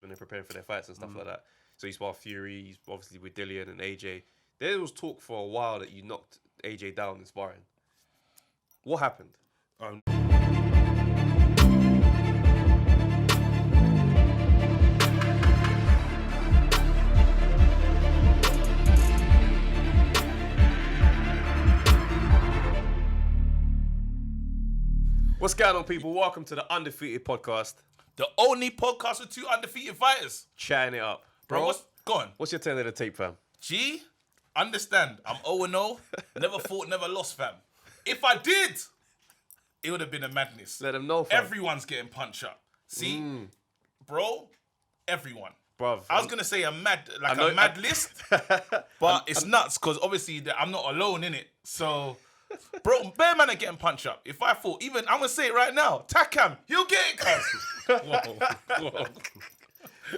when they're preparing for their fights and stuff like that. So he sparred Fury, he's obviously with Dillian and AJ. There was talk for a while that you knocked AJ down in sparring. What happened? What's going on, people? Welcome to the Undefeated Podcast. The only podcast with 2 undefeated fighters. Chatting it up. Bro, go on. What's your tale of the tape, fam? G, understand, I'm 0-0. Never fought, never lost, fam. If I did, it would have been a madness. Let them know, fam. Everyone's getting punched up. See? Bro, everyone. Bruv. I was going to say a mad list, but it's nuts because obviously I'm not alone in it. So... Bro, bare man are getting punched up. If I fought, even, I'm going to say it right now, Takam, he'll get it, cuz. Whoa.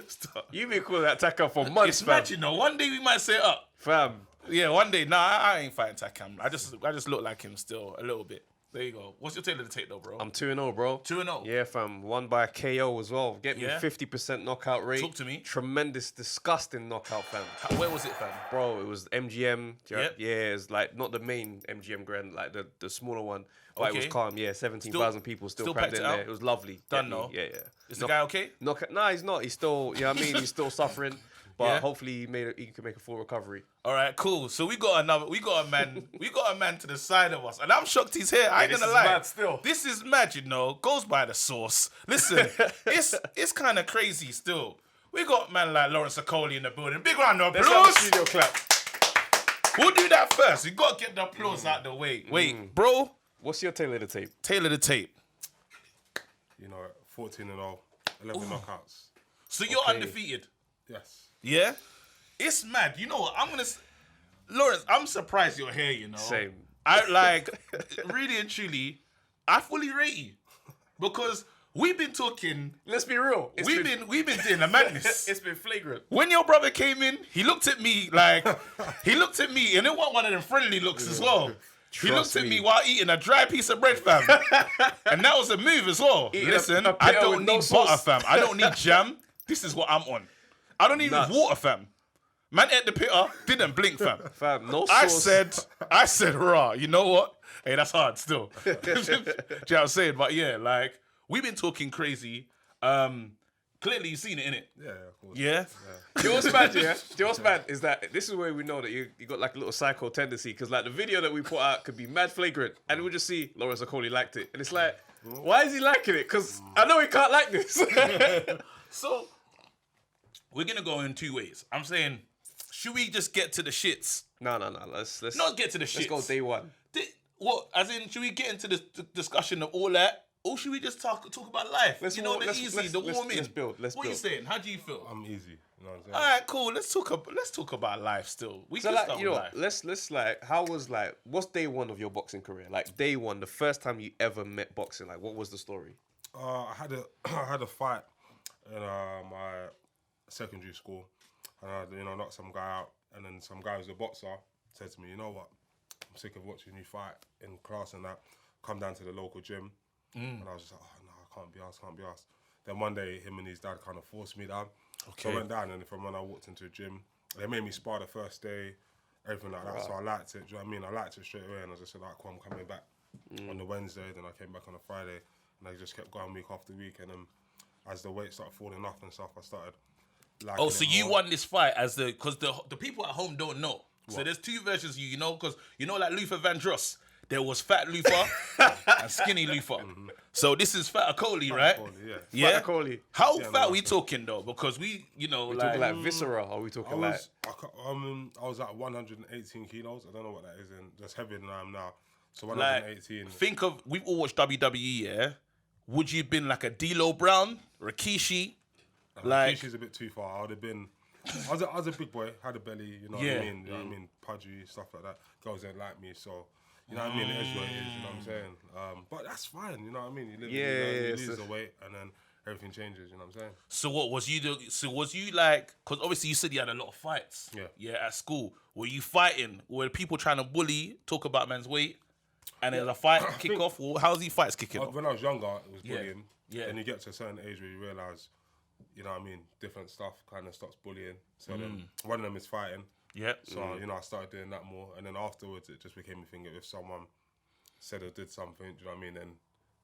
Stop. You've been calling that Taka for months, it's mad, you know. One day we might say it up. Fam. Yeah, one day. Nah, I ain't fighting Takam. I just look like him still a little bit. There you go. What's your tail of the tape, though, bro? I'm 2-0, bro. 2-0? Yeah, fam. Won by a KO as well. Get me 50% knockout rate. Talk to me. Tremendous, disgusting knockout, fam. Where was it, fam? Bro, it was MGM. Yep. Yeah, it's like not the main MGM Grand, like the smaller one. But it was calm. Yeah, 17,000 people still crammed in there. It was lovely. Done, no? Yeah. Is the guy okay? Nah, he's not. He's still, you know what I mean? He's still suffering. But hopefully he can make a full recovery. All right, cool. So we got a man to the side of us, and I'm shocked he's here. I ain't gonna lie. Mad still. This is mad, you know. Goes by the source. Listen, it's kind of crazy still. We got man like Lawrence Okolie in the building. Big round of applause. Let's have a studio clap. We'll do that first. We gotta get the applause out the way. Wait, bro. What's your tail of the tape? Tail of the tape. 14-0, 11 knockouts. So you're undefeated. Yes. Yeah? It's mad. You know what? Lawrence, I'm surprised you're here, you know. Same. I really and truly, I fully rate you. Because we've been talking. Let's be real. We've been doing a madness. It's been flagrant. When your brother came in, he looked at me, and it wasn't one of them friendly looks as well. He looked at me while eating a dry piece of bread, fam. And that was a move as well. Listen, I don't need butter, fam. I don't need jam. This is what I'm on. I don't need water, fam. Man ate the pitter, didn't blink, fam. Fam, no sauce. I said, raw. You know what? Hey, that's hard still. Do you know what I'm saying? But yeah, like, we've been talking crazy. Clearly, you've seen it, innit? Yeah, of course. Yeah? Do you know what's mad, yeah? Do you know what's mad? Is that this is where we know that you got like a little psycho tendency. Because like the video that we put out could be mad flagrant. And we'll just see Lawrence Okolie liked it. And it's like, why is he liking it? Because I know he can't like this. So, we're going to go in 2 ways. I'm saying, should we just get to the shits? No. Let's not get to the shits. Let's go day one. What? As in, should we get into the discussion of all that? Or should we just talk about life? Let's warm in. Let's build. What are you saying? How do you feel? I'm easy. You know what I'm saying? All right, cool. Let's talk about life still. We can start with life. Let's how was what's day one of your boxing career? Like day one, the first time you ever met boxing. Like what was the story? I had a fight in my secondary school, and I knocked some guy out, and then some guy who's a boxer said to me, you know what? I'm sick of watching you fight in class and that. Come down to the local gym. And I was just like, oh, no, I can't be asked. Then one day, him and his dad kind of forced me down. Okay. So I went down, and from when I walked into the gym, they made me spar the first day, everything like that. Right. So I liked it, do you know what I mean? I liked it straight away, and I just said, like, cool, I'm coming back on the Wednesday. Then I came back on a Friday, and I just kept going week after week. And then as the weight started falling off and stuff, I started liking it so you more. won this fight because the people at home don't know. What? So there's 2 versions of you know, because you know like Luther Vandross. There was Fat Luther and Skinny Luther. So this is Fat Okolie, right? Okolie, yeah. Fat Okolie. How fat we talking though? Because we talking like viscera, or we talking I was at 118 kilos. I don't know what that is in. That's heavier than I am now. So 118. Think of, we've all watched WWE, yeah? Would you have been like a D'Lo Brown, Rikishi? Rikishi's a bit too far. I would have been. I was a big boy, had a belly, you know what I mean? You know what I mean? Pudgy, stuff like that. Girls didn't like me, so. You know what I mean? It is what it is, you know what I'm saying? But that's fine, you know what I mean? You lose the weight and then everything changes, you know what I'm saying? So what, was you like, because obviously you said you had a lot of fights. Yeah, at school. Were you fighting? Were people trying to bully, talk about man's weight? And there's a fight kick off? Well, how's these fights kicking off? When I was younger, it was bullying. Yeah. Then you get to a certain age where you realise you know what I mean, different stuff kind of stops bullying. So then one of them is fighting. Yeah. So, you know, I started doing that more. And then afterwards, it just became a thing of if someone said or did something, do you know what I mean? Then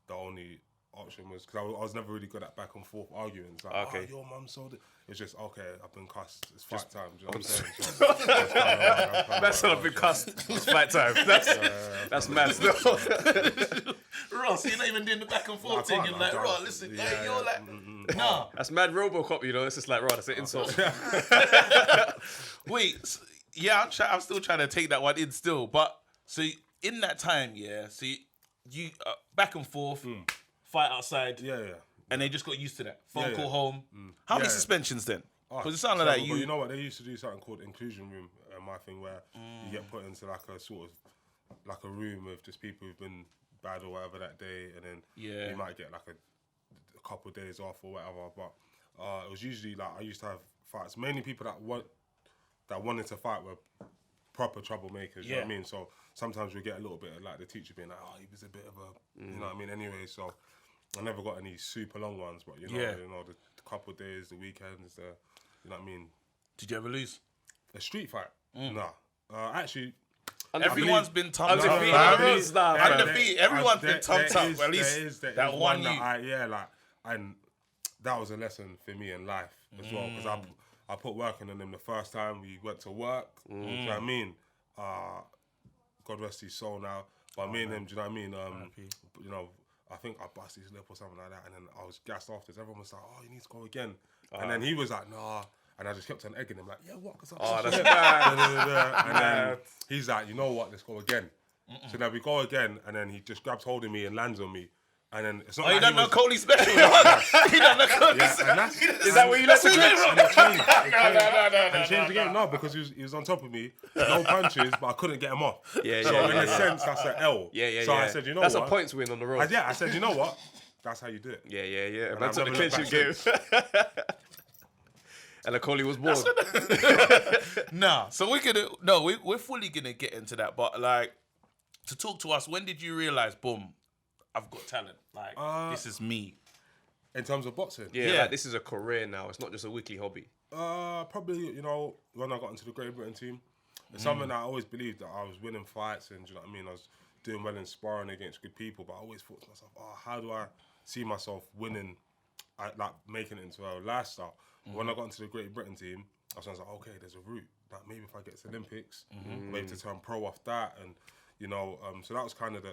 the only option was, because I was never really good at back and forth arguing. It's like, Okay. your mum sold it. It's just, okay, I've been cussed. It's fight time. Do you know what I'm saying? So, that's kinda That's not a big cuss. It's fight time. That's mad still. Ross, you're not even doing the back and forth thing. And like, Ross, listen, hey, you're like, nah. That's mad RoboCop, you know. It's just like, right, that's an insult. Wait, yeah, I'm still trying to take that one in still. But so in that time, yeah, so you back and forth, fight outside, Yeah. and they just got used to that. Phone Yeah, call yeah. home. How many Yeah. suspensions then? Oh, Because it sounded so, like but you. you know what? They used to do something called inclusion room, my thing, where you get put into like a sort of like a room with just people who've been bad or whatever that day, and then you might get like a couple of days off or whatever. But it was usually like I used to have fights. Mainly people that wanted to fight were proper troublemakers. You know what I mean? So sometimes we get a little bit of like the teacher being like, oh, he was a bit of a, you know what I mean? Anyway, so I never got any super long ones, but you know the couple of days, the weekends, you know what I mean? Did you ever lose? A street fight? Nah. Actually, Everyone's been tumped up. Undefeated. Everyone's Nah, man. undefeated. Everyone's been tumped up. At least there that is one that you. and that was a lesson for me in life as well, because I put work in on him the first time we went to work. Do you know what I mean? God rest his soul now. But me and him, do you know what I mean? You know, I think I busted his lip or something like that, and then I was gassed afterwards. Everyone was like, "Oh, you need to go again," and then he was like, "Nah." And I just kept on egging him, like, yeah, what? Cause That's bad. and then he's like, you know what? Let's go again. So then we go again, and then he just grabs hold of me and lands on me. And then it's not Oh, like you don't he know was, Coley special? You don't know Coley yeah, and that's, Is that what you let the and it changed. No. It changed the game. No, because he was on top of me, no punches, but I couldn't get him off. Yeah, so yeah, in a sense, that's an L. Yeah. So I said, you know that's what? a points win on the road. I said, you know what? That's how you do it. Yeah. And Man I've took the never looked clinching back game. And Okolie was born. Nah. So we're fully gonna get into that. But like, to talk to us, when did you realize, boom, I've got talent? Like, this is me. In terms of boxing? Yeah, like, this is a career now. It's not just a weekly hobby. Probably, you know, when I got into the Great Britain team, it's something that I always believed that I was winning fights and, do you know what I mean? I was doing well in sparring against good people, but I always thought to myself, how do I see myself winning, like making it into a lifestyle? When I got into the Great Britain team, I was like, okay, there's a route. Like maybe if I get to Olympics, maybe to turn pro off that, and you know, so that was kind of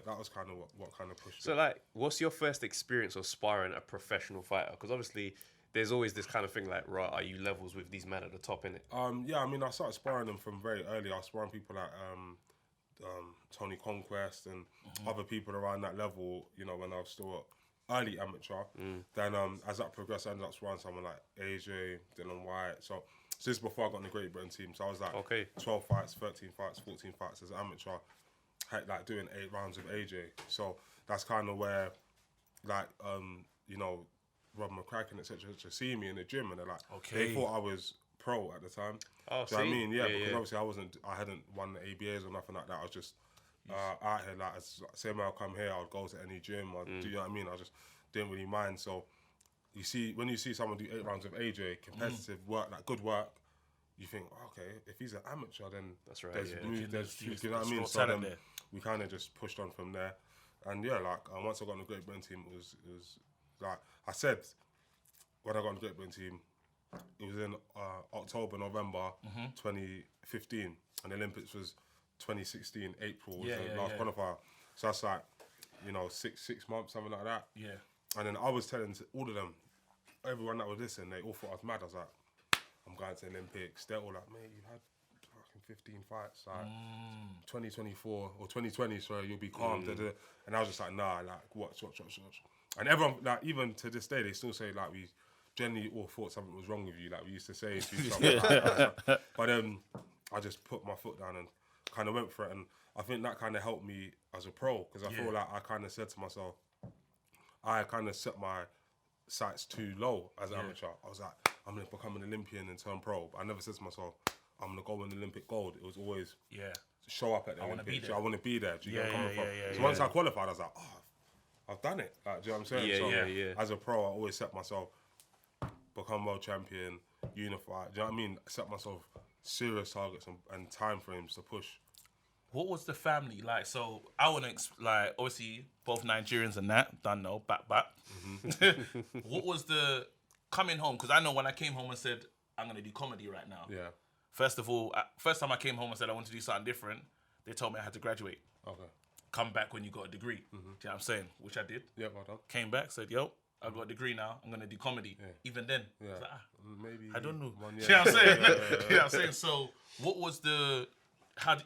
what kind of pushed. So like, what's your first experience of sparring a professional fighter? Because obviously, there's always this kind of thing like, right, are you levels with these men at the top, innit? Yeah, I mean, I started sparring them from very early. I was sparring people like Tony Conquest and other people around that level, you know, when I was still early amateur. Then as that progressed, I ended up sparring someone like AJ, Dillian Whyte. So this is before I got in the Great Britain team. So I was like 12 fights, 13 fights, 14 fights as an amateur, like doing 8 rounds of AJ. So that's kind of where, like, you know, Rob McCracken, etc., see me in the gym, and they're like, they thought I was pro at the time. Oh, do you know what I mean? Yeah, because obviously I hadn't won the ABAs or nothing like that. I was just out here, like, same way I'll come here, I'll go to any gym, do you know what I mean? I just didn't really mind. So you see, when you see someone do 8 rounds of AJ, competitive work, like good work, you think, okay, if he's an amateur, then that's right. There's you know what I mean? So then we kind of just pushed on from there, and yeah, like once I got on the Great Britain team, it was like I said, when I got on the Great Britain team, it was in October, November 2015, and the Olympics was 2016 April was the last qualifier. So that's like, you know, six months, something like that. Yeah. And then I was telling all of them, everyone that was listening, they all thought I was mad. I was like, I'm going to the Olympics. They're all like, mate, you've had fucking 15 fights. Like 2024 or 2020, sorry, you'll be calm. And I was just like, nah, like watch. And everyone, like, even to this day, they still say like we generally all thought something was wrong with you. Like we used to say to each other. But then I just put my foot down and kind of went for it. And I think that kind of helped me as a pro, because I feel like I kind of said to myself, I kind of set my sights too low as an amateur. I was like, I'm going to become an Olympian and turn pro. But I never said to myself, I'm going to go win the Olympic gold. It was always show up at the Olympics. I want to be there. Do you get where I'm coming from? So once I qualified, I was like, I've done it. Like, do you know what I'm saying? As a pro, I always set myself become world champion, unify. Do you know what I mean? Set myself serious targets and time frames to push. What was the family like? So I want to like obviously both Nigerians and that done know back. What was the coming home? Because I know when I came home and said I'm gonna do comedy right now. Yeah. First of all, first time I came home and said I want to do something different, they told me I had to graduate. Okay. Come back when you got a degree. Do you know what I'm saying? Which I did. Yeah, well done. Came back, said, yo, I got a degree now. I'm gonna do comedy. Yeah. Even then, Yeah. I was like, Maybe. I don't know. One You year. know what I'm saying? You know what I'm saying? So, what was the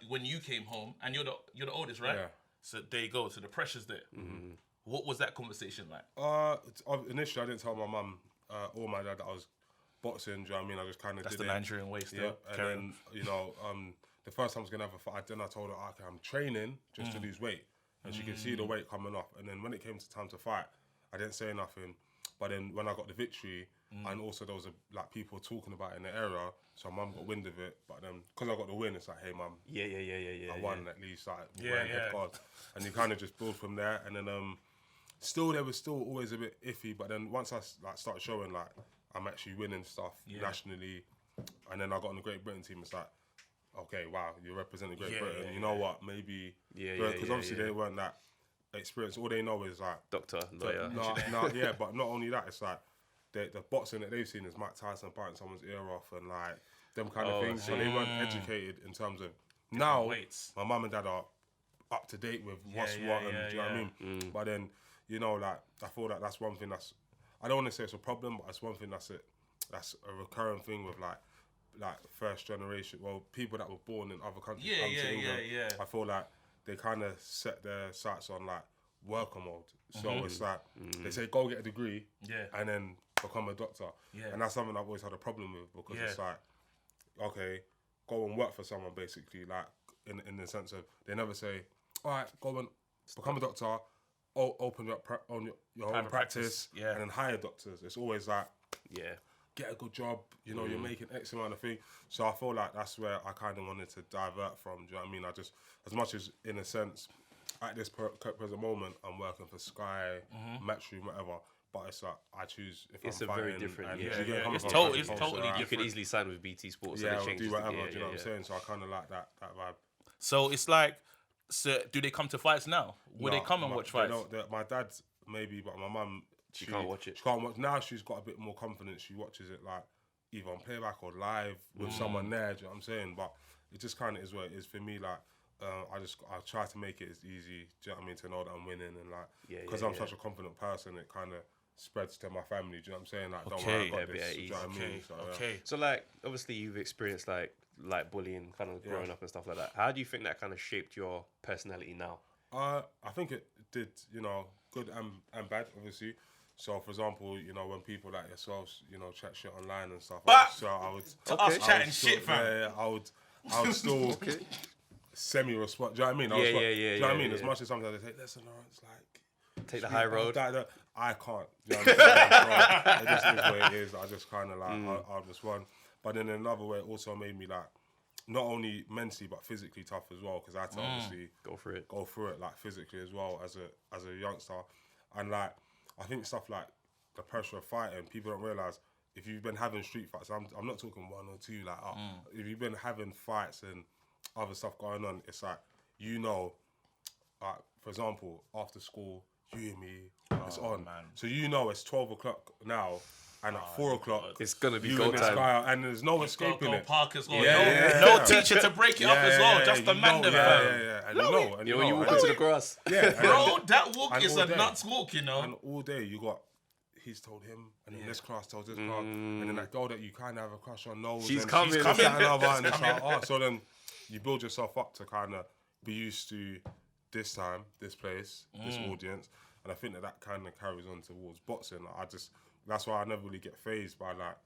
when you came home and you're the oldest, right? Yeah. So there you go. So the pressure's there. What was that conversation like? Initially, I didn't tell my mum or my dad that I was boxing. Do you know what I mean? I just kind of That's did the it. Nigerian way still. Yeah, and then the first time I was gonna have a fight, then I told her, okay, I'm training just to lose weight, and she could see the weight coming off. And then when it came to time to fight, I didn't say nothing. But then when I got the victory, and also there was like people talking about it in the area, so mum got wind of it. But then because I got the win, it's like, hey mum, Yeah. I won at least, like Yeah. head guard, and you kind of just build from there. And then still there was still always a bit iffy, but then once I like started showing like I'm actually winning stuff nationally, and then I got on the Great Britain team, it's like, okay, wow, you're representing Great Britain. You know what? Maybe because obviously they weren't that experienced. All they know is like Doctor, lawyer. yeah, but not only that, it's like the boxing that they've seen is Mike Tyson biting someone's ear off and like them kind of things. So they weren't educated in terms of now. weights. My mum and dad are up to date with what's what, and do you know what I mean? But then like I feel like that's one thing that's, I don't want to say it's a problem, but it's one thing that's a recurring thing with like first generation, well, people that were born in other countries. come to England. I feel like they kind of set their sights on like worker mode. So it's like they say go get a degree, and then become a doctor. And that's something I've always had a problem with, because it's like, okay, go and work for someone basically, like in the sense of they never say, all right, go and become a doctor, open your own practice, and then hire doctors. It's always like, get a good job, you know, you're making X amount of thing. So I feel like that's where I kind of wanted to divert from, do you know what I mean? I just, as much as in a sense, at this present moment, I'm working for Sky, Matchroom, whatever, but it's like, I choose if It's I'm a very fighting, different, and It's from totally culture, different. You could easily sign with BT Sports. yeah, and it or changes do whatever, the, do you know what I'm saying? So I kind of like that vibe. So it's like, so do they come to fights now? Would they come and watch fights? My dad maybe, but my mum, She can't watch it. She can't watch. Now she's got a bit more confidence. She watches it like either on playback or live with someone there. Do you know what I'm saying? But it just kind of is what it is for me. Like I try to make it as easy. Do you know what I mean? To know that I'm winning and like because I'm such a confident person, it kind of spreads to my family. Do you know what I'm saying? Like don't worry, I got this. Do you know what I mean? So, So like, obviously you've experienced like bullying, kind of growing up and stuff like that. How do you think that kind of shaped your personality now? I think it did, you know, good and bad, obviously. So, for example, you know, when people like yourselves, you know, chat shit online and stuff, so I would us chatting shit, fam. Yeah, I would still semi-respond. Do you know what I mean? Do you know what I mean? As much as sometimes they say, listen, Lawrence, like Take the high road. I can't. Do you know what I'm saying? It just is what it is. I just kind of like I'll respond. But then in another way, it also made me like not only mentally but physically tough as well, because I had to obviously go through it like physically as well as a youngster. And like I think stuff like the pressure of fighting, people don't realise if you've been having street fights, I'm not talking one or two, like if you've been having fights and other stuff going on, it's like, you know, like for example, after school, you and me, it's on. Man. So you know it's 12 o'clock now, and at 4 o'clock, it's gonna be you go and this time. guy, and there's no escaping it. Park as well. Yeah, no teacher to break it up as well. Just the man. And You know when you walk into the grass. Yeah, bro, that walk is a day. nuts walk, you know. And all day you got, he's told him, and then this class tells this class, and then that girl that you kind of have a crush on knows. She's and coming. She's coming. And it's like, oh, so then you build yourself up to kind of be used to this time, this place, this audience, and I think that kind of carries on towards boxing. Like, that's why I never really get fazed by like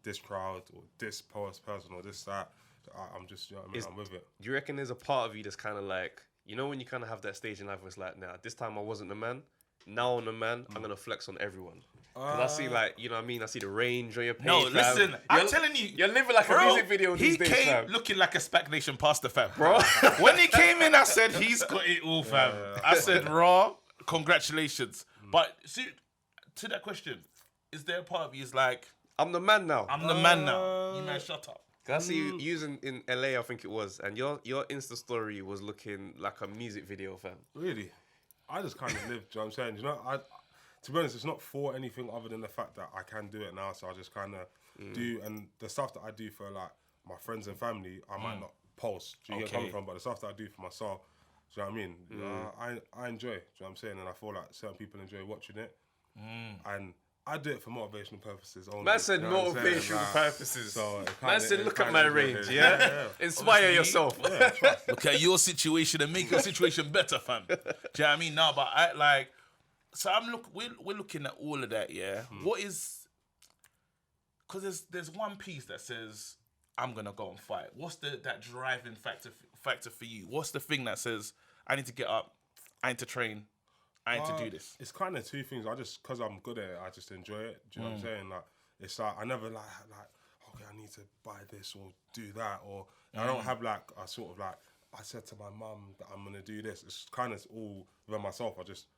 this crowd or this person or this that. I'm just, you know what I mean, I'm with it. Do you reckon there's a part of you that's kind of like, you know, when you kind of have that stage in life where it's like, nah, this time I wasn't the man. Now I'm the man. I'm gonna flex on everyone. Because I see like, you know what I mean? I see the range on your page. No, listen, I'm telling you. You're living like a music video these days, He came fam. looking like a Spagnation pasta, fam. Bro. When he came in, I said, he's got it all, fam. I said, raw, congratulations. But see, to that question, is there a part of you is like, I'm the man now. I'm the man now. You man, shut up. I see you using in LA, I think it was, and your Insta story was looking like a music video, fam. Really? I just kind of live, do you know what I'm saying? You know, to be honest, it's not for anything other than the fact that I can do it now, so I just kind of do, and the stuff that I do for, like, my friends and family, I might not post, do you get where I'm coming from? But the stuff that I do for myself, do you know what I mean? I enjoy, do you know what I'm saying? And I feel like certain people enjoy watching it, and I do it for motivational purposes only. Man said you know motivational purposes. So man said, look at my range, yeah? Inspire yourself. Look at your situation and make your situation better, fam. Do you know what I mean? No, but we're looking at all of that, yeah? What is, because there's one piece that says, I'm going to go and fight. What's that driving factor for you? What's the thing that says, I need to get up, I need to train, I need to do this? It's kind of two things. Because I'm good at it, I just enjoy it. Do you know what I'm saying? Like, it's like, I never like, okay, I need to buy this or do that. Or I don't have like a sort of like, I said to my mum that I'm going to do this. It's kind of all within myself. I just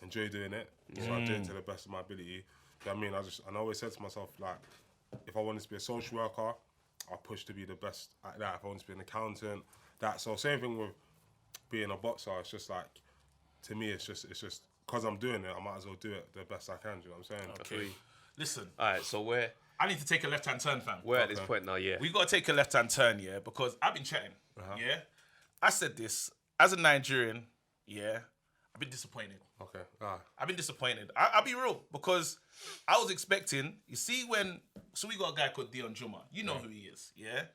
enjoy doing it. So I do it to the best of my ability. You know what I mean? I always said to myself, like, if I wanted to be a social worker, I push to be the best at that. If I want to be an accountant, that. So same thing with being a boxer. It's just like, to me, it's just because I'm doing it, I might as well do it the best I can. Do you know what I'm saying? Okay. Listen. All right, so I need to take a left-hand turn, fam. we're at this point now, yeah. We got to take a left-hand turn, yeah, because I've been chatting, yeah? I said this, as a Nigerian, yeah, I've been disappointed. Okay. I've been disappointed. I'll be real, because I was expecting, you see so we got a guy called Deion Jumah. You know who he is, yeah?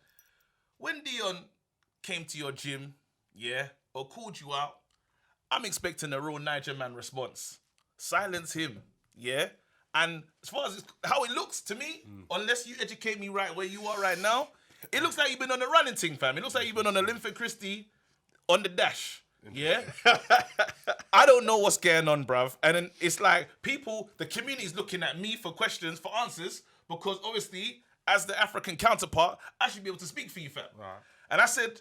When Deion came to your gym, yeah, or called you out, I'm expecting a real Niger man response. Silence him, yeah? And as far as how it looks to me, unless you educate me right where you are right now, it looks like you've been on a running thing, fam. It looks like you've been on a Linford Christie on the dash, yeah? I don't know what's going on, bruv. And then it's like the community's looking at me for questions, for answers, because obviously, as the African counterpart, I should be able to speak for you, fam. Right. And I said,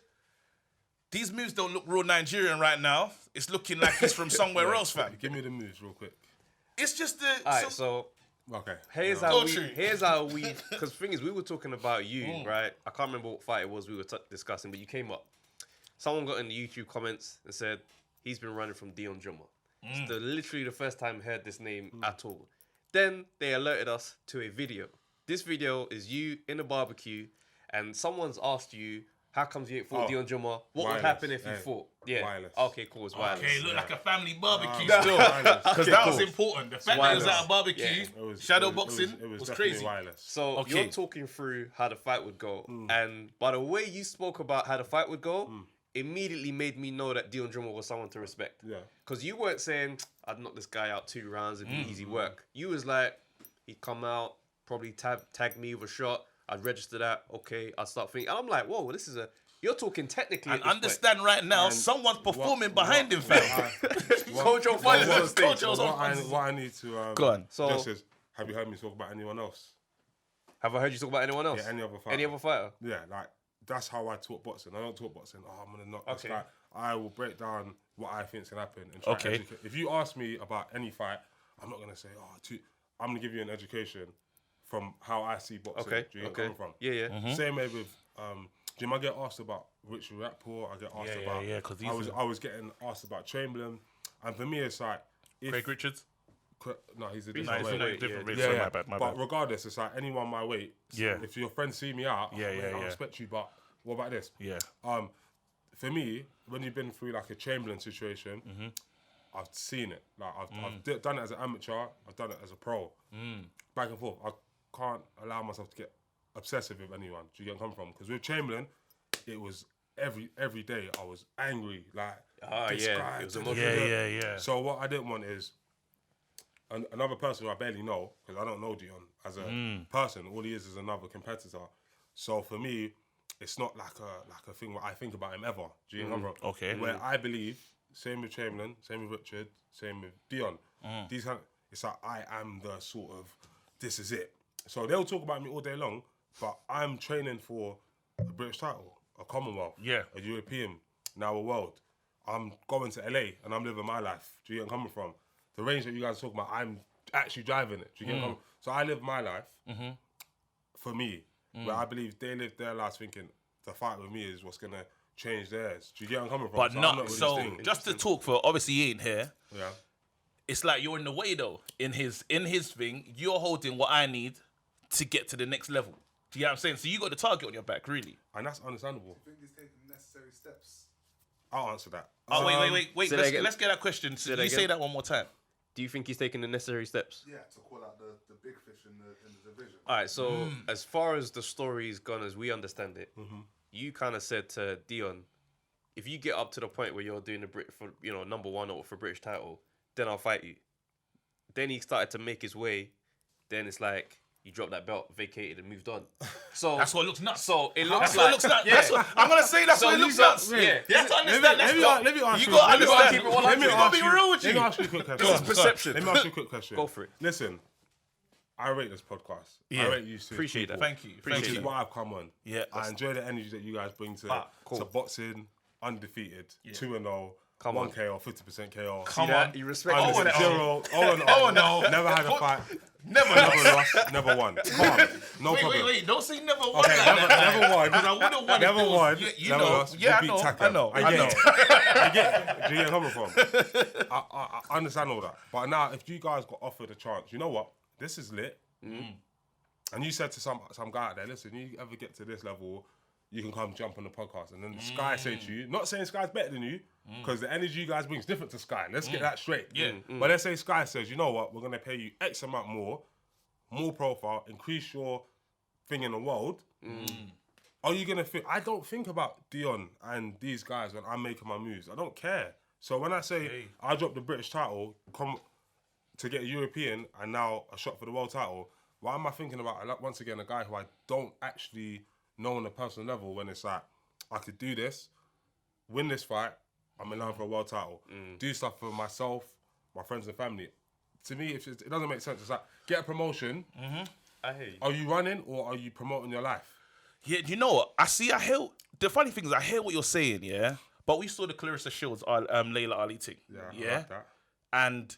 these moves don't look real Nigerian right now. It's looking like it's from somewhere else, fam. Give me the moves real quick. It's just All right, so Okay. here's how we, because the thing is, we were talking about you, right? I can't remember what fight it was we were discussing, but you came up. Someone got in the YouTube comments and said, he's been running from Deion Jumah. It's literally the first time I heard this name at all. Then they alerted us to a video. This video is you in a barbecue, and someone's asked you, how comes you ain't fought Deion Jumah? What would happen if you fought? Yeah. Wireless. Okay, cool. It's wireless. Okay, look like a family barbecue No. still. Because Okay, that cool. was important. The fact that it was at a barbecue, Yeah. shadow boxing, it was definitely crazy. wireless. So Okay. you're talking through how the fight would go, and by the way you spoke about how the fight would go, immediately made me know that Deion Jumah was someone to respect. Yeah. Because you weren't saying, I'd knock this guy out 2 rounds, it'd be easy work. You was like, he'd come out, probably tag me with a shot, I'd register that, okay, I'd start thinking. And I'm like, whoa, this is you're talking technically. And understand right now, And someone's performing behind him, fam. Coach on fire on stage. Coach was on. What I need to Go on. So- just is, have you heard me talk about anyone else? Have I heard you talk about anyone else? Yeah, any other fighter. Any other fighter? Yeah, like that's how I talk boxing. I don't talk boxing. Oh, I'm gonna knock this Okay. guy. I will break down what I think's gonna happen and try Okay. to educate. If you ask me about any fight, I'm not gonna say, I'm gonna give you an education from how I see boxing. Okay. Do you get Okay. where I'm coming from? Yeah, yeah. Same way with Jim. I get asked about Richard Rapport. I get asked Yeah, about. yeah, 'cause I was getting asked about Chamberlain, and for me, it's like if Craig Richards? no, he's a No, different it's weight. a different yeah, race. Yeah, So yeah. my bad, my But bad. regardless, it's like anyone my weight. Yeah. If your friends see me out, Yeah, mate, yeah, I yeah. respect you. But what about this? Yeah. For me, when you've been through like a Chamberlain situation, I've seen it. Like I've done it as an amateur. I've done it as a pro. Back and forth. I can't allow myself to get obsessive with anyone. Do you get where I'm coming from? Because with Chamberlain, it was every day I was angry. Like this yeah, guy, it was da, emotional. da, da, da. Yeah. So what I didn't want is another person who I barely know, because I don't know Deion as a person. All he is another competitor. So for me, it's not like a thing where I think about him ever. Do you know what I'm from? Okay. Where I believe, same with Chamberlain, same with Richard, same with Deion. These it's like I am the sort of, this is it. So they'll talk about me all day long, but I'm training for a British title, a Commonwealth, Yeah. a European, now a world. I'm going to LA and I'm living my life. Do you get where I'm coming from? The range that you guys talk about, I'm actually driving it. Do you get where I'm coming from? So I live my life for me, where I believe they live their lives thinking the fight with me is what's gonna change theirs. Do you get where I'm coming from? But I'm not really so. thinking- Just to talk for, obviously he ain't here. yeah. It's like you're in the way though. In his thing, you're holding what I need to get to the next level. Do you get what I'm saying? So you got the target on your back, really. And that's understandable. I think he's taking necessary steps. I'll answer that. Oh wait. Say that again. Let's get that question. So that you say again. that one more time. Do you think he's taking the necessary steps? Yeah, to call out the big fish in the division. All right, so as far as the story's gone, as we understand it, you kind of said to Deion, if you get up to the point where you're doing the for number one or for British title, then I'll fight you. Then he started to make his way. Then it's like you dropped that belt, vacated, and moved on. So That's what looks nuts. So it looks That's like what looks nuts. Yeah. That's what, I'm gonna say that's So what it you looks got- nuts. yeah. You have to understand. Let me ask You you. got to Let me understand. ask keep it you- 100. let me You gotta ask be you- real with Let me you. ask you a quick question. This is perception. Let me ask you a quick question. Go for it. Listen, I rate this podcast. Yeah. I rate you. Sis, Appreciate people. that. Thank you. Appreciate This is that. why I've come on. Yeah, I enjoy the energy that you guys bring to cool. boxing, undefeated, 2-0, Come 1 on. KO, 50% KO. Come See that? on. You respect And this. Oh, it's no. 0, 0-0. Oh, no. Never had a fight. Never Never lost. Never won. Calm. No problem. Wait. Don't say never won. Okay, like that. never won. Because I would have won. Never if it was- won. You Never know. lost. Yeah, You I beat know. Taka. I know. I I get know. it. I get it. Do you get where I'm coming from? I understand all that. But now, if you guys got offered a chance, you know what? This is lit. And you said to some guy out there, listen, you ever get to this level, you can come jump on the podcast. And then Sky say to you, not saying Sky's better than you, because the energy you guys bring is different to Sky. Let's get that straight. Yeah. But let's say Sky says, you know what, we're going to pay you X amount more profile, increase your thing in the world. Are you going to think, I don't think about Deion and these guys when I'm making my moves. I don't care. So when I say I dropped the British title, come to get a European and now a shot for the world title, why am I thinking about, once again, a guy who I don't actually know on a personal level when it's like, I could do this, win this fight, I'm in line for a world title, do stuff for myself, my friends and family. To me, it doesn't make sense. It's like, get a promotion. I hear you. Are you running or are you promoting your life? Yeah, you know what? I hear, the funny thing is I hear what you're saying, yeah? But we saw the Clarissa Shields, Layla Ali thing. I like that. And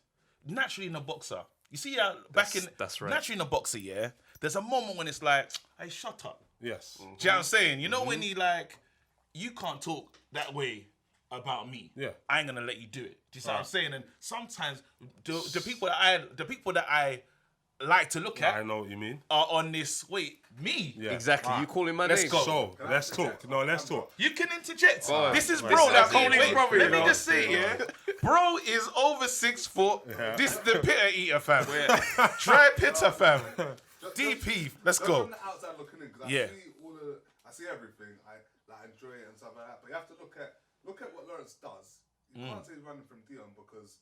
naturally in a boxer, you see That's right. naturally in a boxer, yeah, there's a moment when it's like, hey, shut up. Yes. Do you know what I'm saying? You know when he like, you can't talk that way about me. Yeah. I ain't gonna let you do it. Do you see what I'm saying? And sometimes the people that I like to look at I know what you mean. are on this. Wait, me? Yeah. Exactly. You calling my Let's name. go. So, let's talk. No, let's talk. You can interject. Go This is on. bro. It's Like, Okolie's wait, brother, let you me know. just say, yeah, bro is over 6 foot. Yeah. This the pitta eater, fam. Dry pitta, fam. DP. Let's Just go. from the outside looking in, because Yeah. I see everything. I enjoy it and stuff like that. But you have to look at what Lawrence does. You can't say he's running from Deion because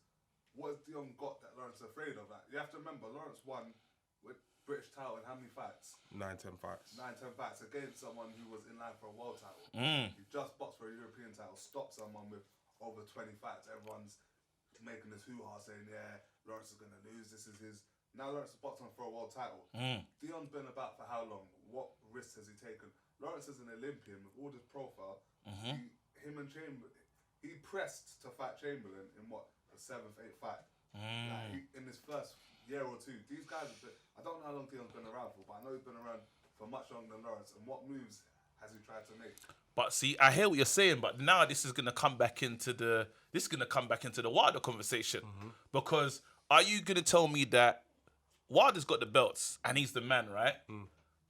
what has Deion got that Lawrence is afraid of? That you have to remember, Lawrence won with British title in how many fights? 9-10 fights. 9-10 fights against someone who was in line for a world title. He just boxed for a European title, stopped someone with over 20 fights. Everyone's making this hoo-ha saying, yeah, Lawrence is going to lose. This is his. Now Lawrence is boxing for a world title. Deion's been about for how long? What risks has he taken? Lawrence is an Olympian with all this profile. Him and Chamberlain, he pressed to fight Chamberlain in what, the 7th, 8th fight. Like in his first year or two. These guys have been, I don't know how long Deion's been around for, but I know he's been around for much longer than Lawrence. And what moves has he tried to make? But see, I hear what you're saying, but now this is gonna come back into the Wilder conversation. Because are you gonna tell me that Wilder's got the belts and he's the man, right?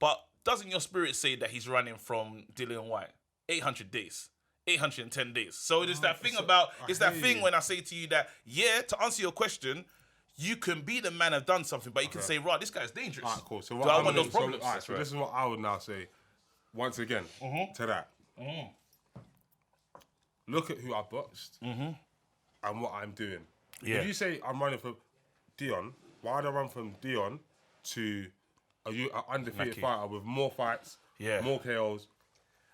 But doesn't your spirit say that he's running from Dillian Whyte? 800 days. 810 days. So there's that thing when I say to you that, yeah, to answer your question, you can be the man, have done something, but you can say, right, this guy's dangerous. All right, cool. So Do what I I'm want gonna- those problems? So this is what I would now say, once again, to that. Look at who I boxed and what I'm doing. Yeah. If you say I'm running from Deion, why would I run from Deion to an undefeated Mackie. fighter with more fights, more KOs,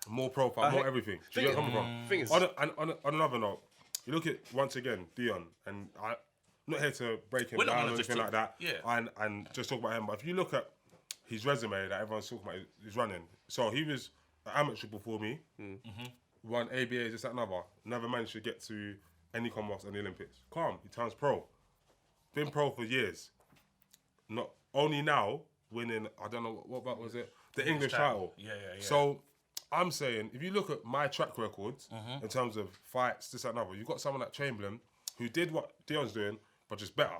more profile, more everything? Do you get where I'm coming from? On another note, you look at, once again, Deion, and I'm not here to break him We're not down gonna or just anything like that, yeah. and just talk about him. But if you look at his resume that everyone's talking about, he's running. So he was an amateur before me, won ABA, this, that, another. Never managed to get to any Commonwealths and the Olympics. Calm, he turns pro. Been pro for years. Not only now winning, I don't know, what belt was it? the English title. Yeah. So I'm saying, if you look at my track records in terms of fights, this and other, you've got someone like Chamberlain who did what Deion's doing, but just better,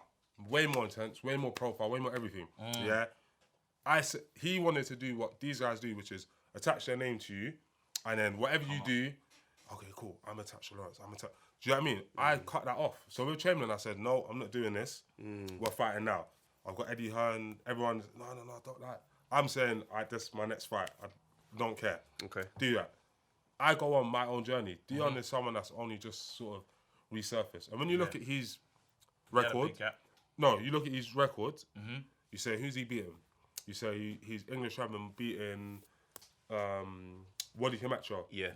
way more intense, way more profile, way more everything. Yeah, he wanted to do what these guys do, which is attach their name to you, and then whatever you do, okay, cool, I'm attached to Lawrence. Do you know what I mean? I cut that off. So with Chamberlain, I said, no, I'm not doing this. We're fighting now. I've got Eddie Hearn. Everyone's, no, don't like. I'm saying, this is my next fight. I don't care. Okay. Do that. I go on my own journey. Deion is someone that's only just sort of resurfaced. And when you look at his record, you look at his record, you say, who's he beating? You say he's English champion beating Wadi Camacho. Yeah.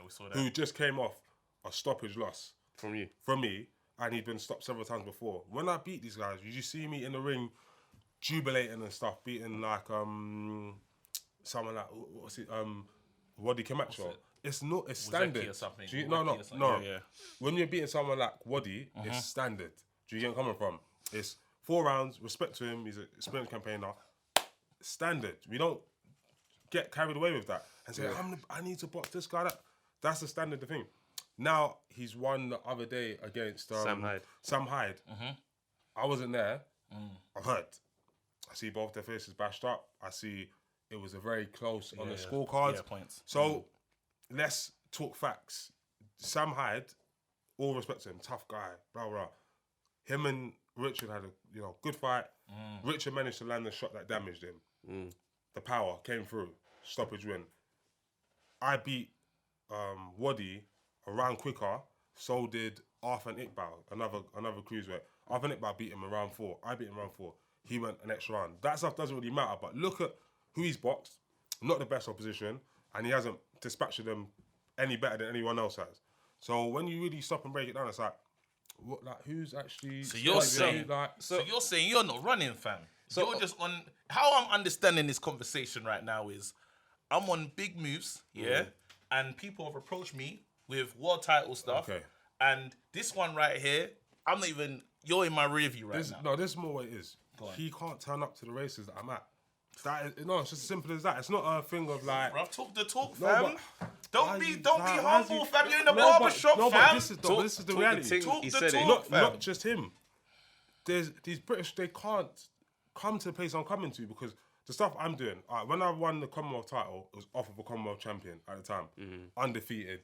We saw that. Who just came off a stoppage loss. From you. From me. And he'd been stopped several times before. When I beat these guys, you just see me in the ring jubilating and stuff, beating like someone like Wadi Camacho. It's standard. Or something. No. Yeah. When you're beating someone like Wadi, it's standard. Do you get where I'm coming from? It's 4 rounds, respect to him, he's an experienced campaigner. Standard. We don't get carried away with that and say, I need to box this guy. That's the standard thing. Now, he's won the other day against Sam Hyde. I wasn't there. I've heard. I see both their faces bashed up. I see it was a very close on the scorecards. Yeah, points. So, let's talk facts. Sam Hyde, all respect to him, tough guy, blah, blah. Him and Richard had a good fight. Richard managed to land the shot that damaged him. The power came through. Stoppage win. I beat Wadi a round quicker. So did Arthur and Iqbal, another cruiserweight. Arthur and Iqbal beat him in round 4. I beat him in round 4. He went an extra round. That stuff doesn't really matter. But look at who he's boxed. Not the best opposition. And he hasn't dispatched them any better than anyone else has. So when you really stop and break it down, it's like, who's actually... So you're saying you're not running, fam. So you're just on... How I'm understanding this conversation right now is I'm on big moves, and people have approached me with world title stuff. Okay. And this one right here, I'm not even... You're in my rear view now. No, this is more what it is. He can't turn up to the races that I'm at. It's just as simple as that. It's not a thing of like... Bruv, talk the talk, fam. Don't be humble, fam. You're in the barbershop, fam. But this is the reality. Talk he the said talk, it. fam. Not just him. There's these British, they can't come to the place I'm coming to because the stuff I'm doing, when I won the Commonwealth title, it was off of a Commonwealth champion at the time. Undefeated.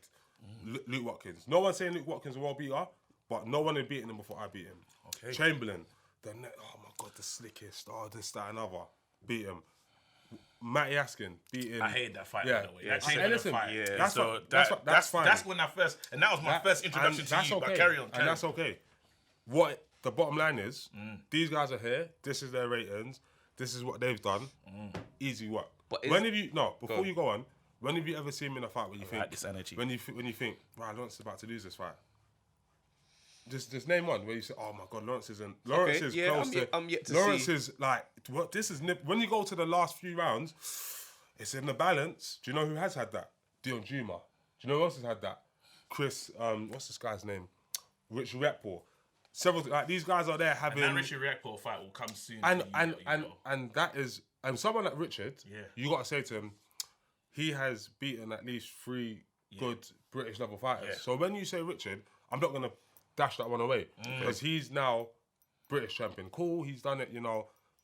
Luke Watkins. No one's saying Luke Watkins is a world beater, but no one had beaten him before I beat him. Okay. Chamberlain, oh my God, the slickest, this, that, and other. Beat him. Matty Askin beating. I hate that fight. Yeah, by the way. That's fine. That's when I first, and that was my first introduction to you. Okay. But carry on. And that's okay. What the bottom line is, these guys are here. This is their ratings. This is what they've done. Easy work. But before you go on, when have you ever seen me in a fight where you think like this energy? When you think, right, Lawrence is about to lose this fight? Just name one where you say, oh my God, Lawrence is close I'm yet to Lawrence see. is like, what? This is when you go to the last few rounds, it's in the balance. Do you know who has had that? Deion Jumah. Do you know who else has had that? Chris, what's this guy's name? Richard Riakporhe. Several these guys are there having. And that Richard Riakporhe fight will come soon. And that is someone like Richard. Yeah. You got to say to him, he has beaten at least 3 good British level fighters. Yeah. So when you say Richard, I'm not gonna dash that one away because he's now British champion. Cool, he's done it,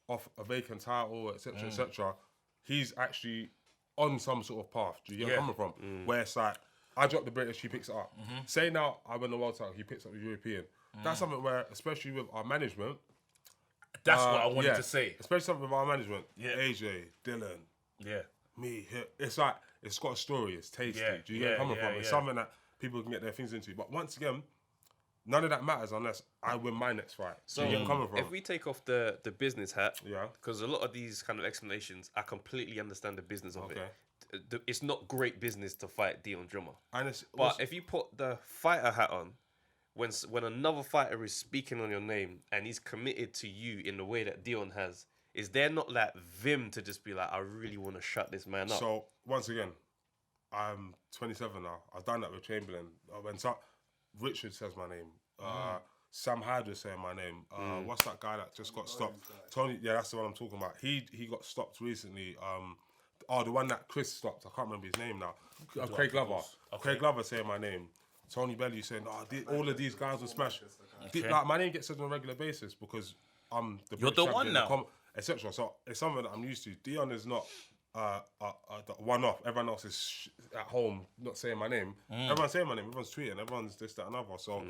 off a vacant title, etc., etc. He's actually on some sort of path. Do you get where I'm coming from? Where it's like, I drop the British, he picks it up. Say now I win the world title, he picks up the European. That's something where, especially with our management. That's what I wanted to say. Especially something with our management. Yeah. AJ, Dylan. Yeah. Me. It's like, it's got a story. It's tasty. Do you get where I'm coming from? It's something that people can get their things into. But once again, none of that matters unless I win my next fight. So if we take off the business hat, because a lot of these kind of explanations, I completely understand the business of it. It's not great business to fight Deion Jumah. But if you put the fighter hat on, when another fighter is speaking on your name and he's committed to you in the way that Deion has, is there not like vim to just be like, I really want to shut this man up? So once again, I'm 27 now. I've done that with Chamberlain. When Richard says my name. Sam Hyde was saying my name. What's that guy that just got stopped? Tony. Yeah, that's the one I'm talking about. He got stopped recently the one that Chris stopped. I can't remember his name now. Craig Glover. Okay. Craig Glover saying my name. Tony Bellew saying, all of these guys will smash. Like, my name gets said on a regular basis because I'm the You're British the one champion, now. etc. So it's something that I'm used to. Deion is not the one-off. Everyone else is at home not saying my name. Everyone's saying my name. Everyone's tweeting. Everyone's this, that, and other. So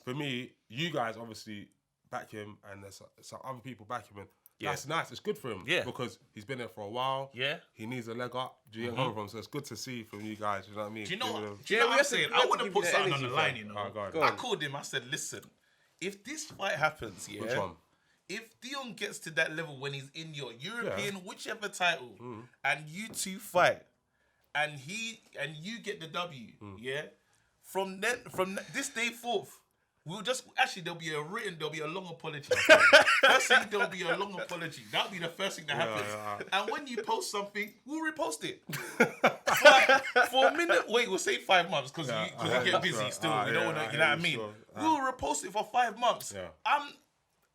for me, you guys obviously back him, and there's some other people back him. And that's nice. It's good for him. Yeah. Because he's been there for a while. Yeah. He needs a leg up. Do you get where I'm from? So it's good to see from you guys. You know what I mean? Do you know Giving what? him- Do you know we what I'm have to- saying? we I have want to to give put you the something on energy, the line, fam. you know. Oh, go on. Go I on. called him. I said, listen, if this fight happens, yeah. Which one? If Deion gets to that level when he's in your European whichever title, and you two fight, and you get the W, yeah. From this day forth, we'll just there'll be a long apology. First thing, there'll be a long apology. That'll be the first thing that happens. Yeah. And when you post something, we'll repost it. for a minute, we'll say 5 months because you get busy Sure. still. You Yeah, don't want to, I you know hear what I mean? you, sure. We'll repost it for 5 months. Yeah.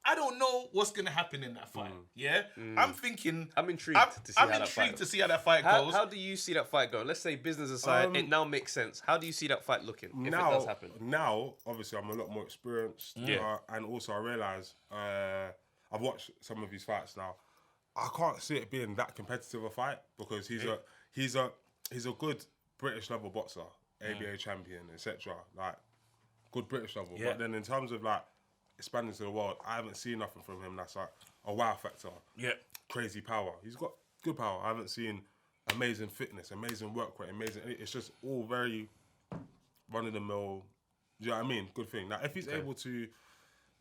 I don't know what's gonna happen in that fight. Yeah, I'm thinking. I'm intrigued to see I'm how that fight intrigued to see how that fight goes. How do you see that fight going? Let's say business aside, it now makes sense. How do you see that fight looking if it does happen? Now, obviously, I'm a lot more experienced. Yeah. And also, I realise I've watched some of his fights now. I can't see it being that competitive a fight because he's a good British level boxer, ABA champion, etc. Like good British level. Yeah. But then in terms of like expanding to the world, I haven't seen nothing from him that's like a wow factor. Yeah. Crazy power. He's got good power. I haven't seen amazing fitness, amazing work rate, amazing. It's just all very run of the mill. Do you know what I mean? Good thing. Now, if he's able to,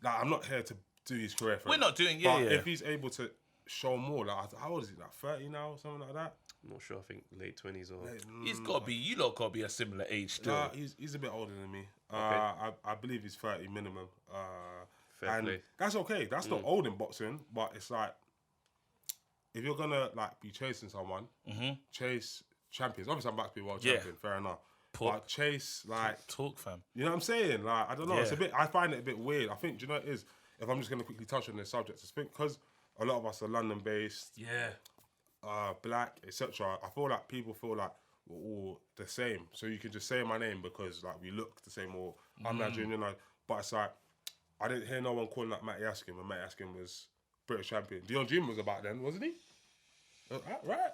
like, I'm not here to do his career for him. We're not doing, But yeah. if he's able to show more, like, how old is he? Like 30 now or something like that? I'm not sure. I think late 20s or. He's got to be. You lot got to be a similar age still. Nah, he's a bit older than me. I believe he's 30 minimum. Fair and play. that's okay. That's not old in boxing, but it's like if you're gonna like be chasing someone, chase champions. Obviously, I'm about to be world Yeah. champion. Fair enough. Put- But chase like Talk, fam. you know what I'm saying? Like I don't know. It's a Yeah. bit. I find it a bit weird. I think do you know what it is. If I'm just gonna quickly touch on this subject, I think because a lot of us are London based, Yeah. black, etc. I feel like people feel like we're all the same. So you can just say my name because like we look the same or I'm Nigerian, like, but it's like I didn't hear no one calling like Matty Askin when Matty Askin was British champion. Deion Jumah was about then, wasn't he? Right.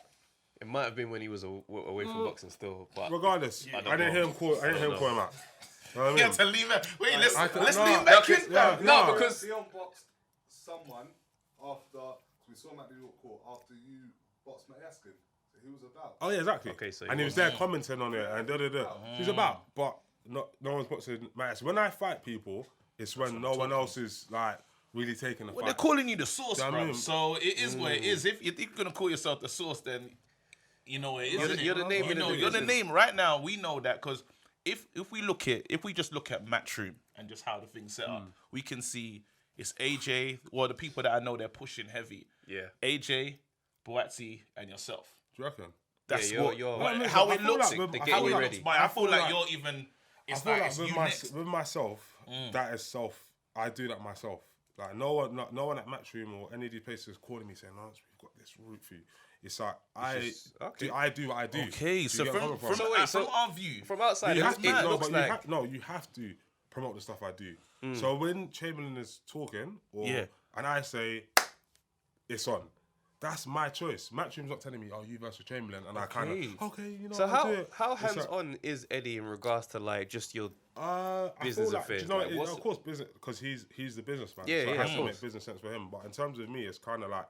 It might have been when he was away from boxing still, but Regardless, I didn't hear him call. I didn't hear him call him out. You know what I You mean? have to leave it. Wait, let's no, lean back okay, in. yeah. no, because Deion boxed someone after we saw him at the New York court after you boxed Matty Askin. So he was about. Oh yeah, exactly. Okay, so and he was there commenting on it and da. He's about, but no one's boxing Matty Askin. When I fight people, it's when no one else is like really taking the Well, fight. they're calling you the source, Do you know what I bro. mean? So it is what it is. If you're gonna call yourself the source, then you know it is. isn't it? you're the name You in the know, you're the division. name right now. We know that because if we just look at Matchroom and just how the thing's set up, we can see it's AJ. Well, the people that I know they're pushing heavy. yeah. AJ, Boatsi, and yourself. Do you reckon? That's Yeah, you're- what, I how I it feel looks. like with- They I get feel you like- ready. But I feel like you're even. I It's feel like like it's with, you my, next. with myself, that is self. I do that myself. Like no one at Matchroom or any of these places calling me saying, "Lawrence, we've got this route for you." It's like I do what I do. Okay, Do you so get where I'm from So wait, so- our view, From outside, You it have to, no, looks but like you have to promote the stuff I do. So when Chamberlain is talking, and I say it's on, that's my choice. Matchroom's not telling me, "Oh, you versus Chamberlain," and I kind of okay, you know. So I'll do it. how It's like- hands on is Eddie in regards to like just your I business feel like, affairs, do you know, like, it- what's- of course, business because he's the businessman. Yeah, so it yeah, has of to course. make business sense for him. But in terms of me, it's kind of like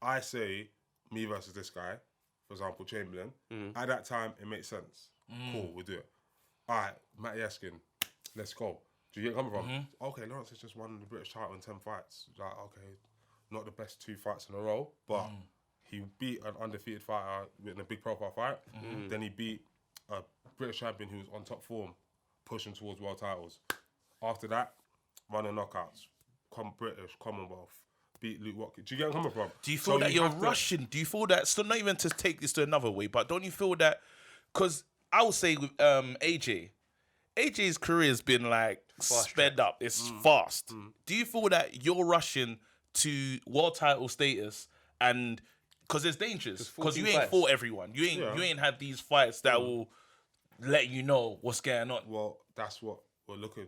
I say me versus this guy, for example, Chamberlain. At that time, it makes sense. Cool, we'll do it. All right, Matty Askin, let's go. Do you get where I'm coming from? Okay, Lawrence has just won the British title in 10 fights. Like, okay, not the best 2 fights in a row, but he beat an undefeated fighter in a big profile fight. Then he beat a British champion who was on top form, pushing towards world titles. After that, running knockouts, British, Commonwealth, beat Luke Watkins. Do you get where I'm coming from? do you feel So that you're have to- rushing? Do you feel that? So not even to take this to another way, but don't you feel that? Because I would say with AJ's career has been like sped up. It's fast. Do you feel that you're rushing to world title status and because there's dangers. There's Because you 14 ain't fights. fought everyone. You ain't had these fights that will let you know what's going on. Well, that's what we're looking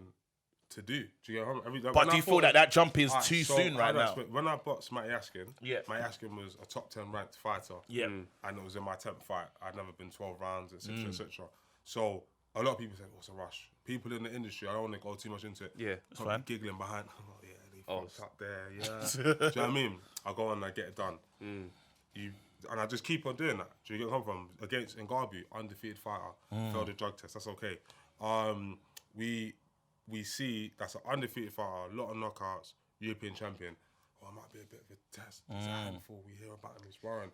to do. Do you get what I mean? But do you feel that jump is too soon right now? When I boxed Matty Askin, Yeah. Matty Askin was a top 10 ranked fighter. Yeah. And it was in my 10th fight. I'd never been 12 rounds, etc., etc. So a lot of people say, what's a rush? People in the industry, I don't want to go too much into it. Yeah. That's fine. Giggling behind, oh yeah, they fucked up there, yeah. Do you know what I mean? I go on and I get it done. And I just keep on doing that. Do you get where I'm from? Against Ngarbu, undefeated fighter, failed the drug test. That's okay. We see that's an undefeated fighter, a lot of knockouts, European champion. Oh, it might be a bit of a test. It's a handful. We hear about him in sparring.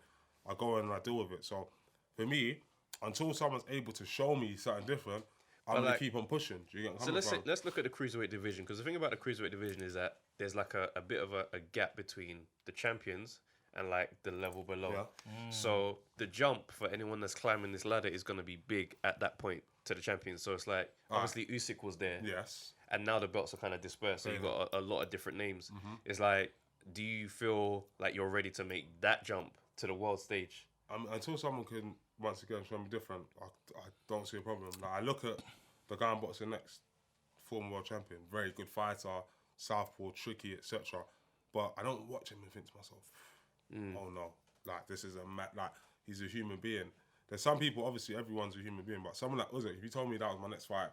I go in and I deal with it. So for me, until someone's able to show me something different, I'm gonna keep on pushing. Do you get what I'm So let's look at the cruiserweight division, because the thing about the cruiserweight division is that there's like a bit of a gap between the champions and like the level below. Yeah. So the jump for anyone that's climbing this ladder is going to be big at that point to the champions. So it's like obviously Usyk was there, Yes. and now the belts are kind of dispersed. So you got a lot of different names. It's like, do you feel like you're ready to make that jump to the world stage? Until someone can once again show me different, I don't see a problem. Like I look at the guy I'm boxing next, former world champion, very good fighter, southpaw, tricky, etc. But I don't watch him and think to myself, oh no, like this is like he's a human being. There's some people, obviously everyone's a human being, but someone like Usyk, if you told me that was my next fight,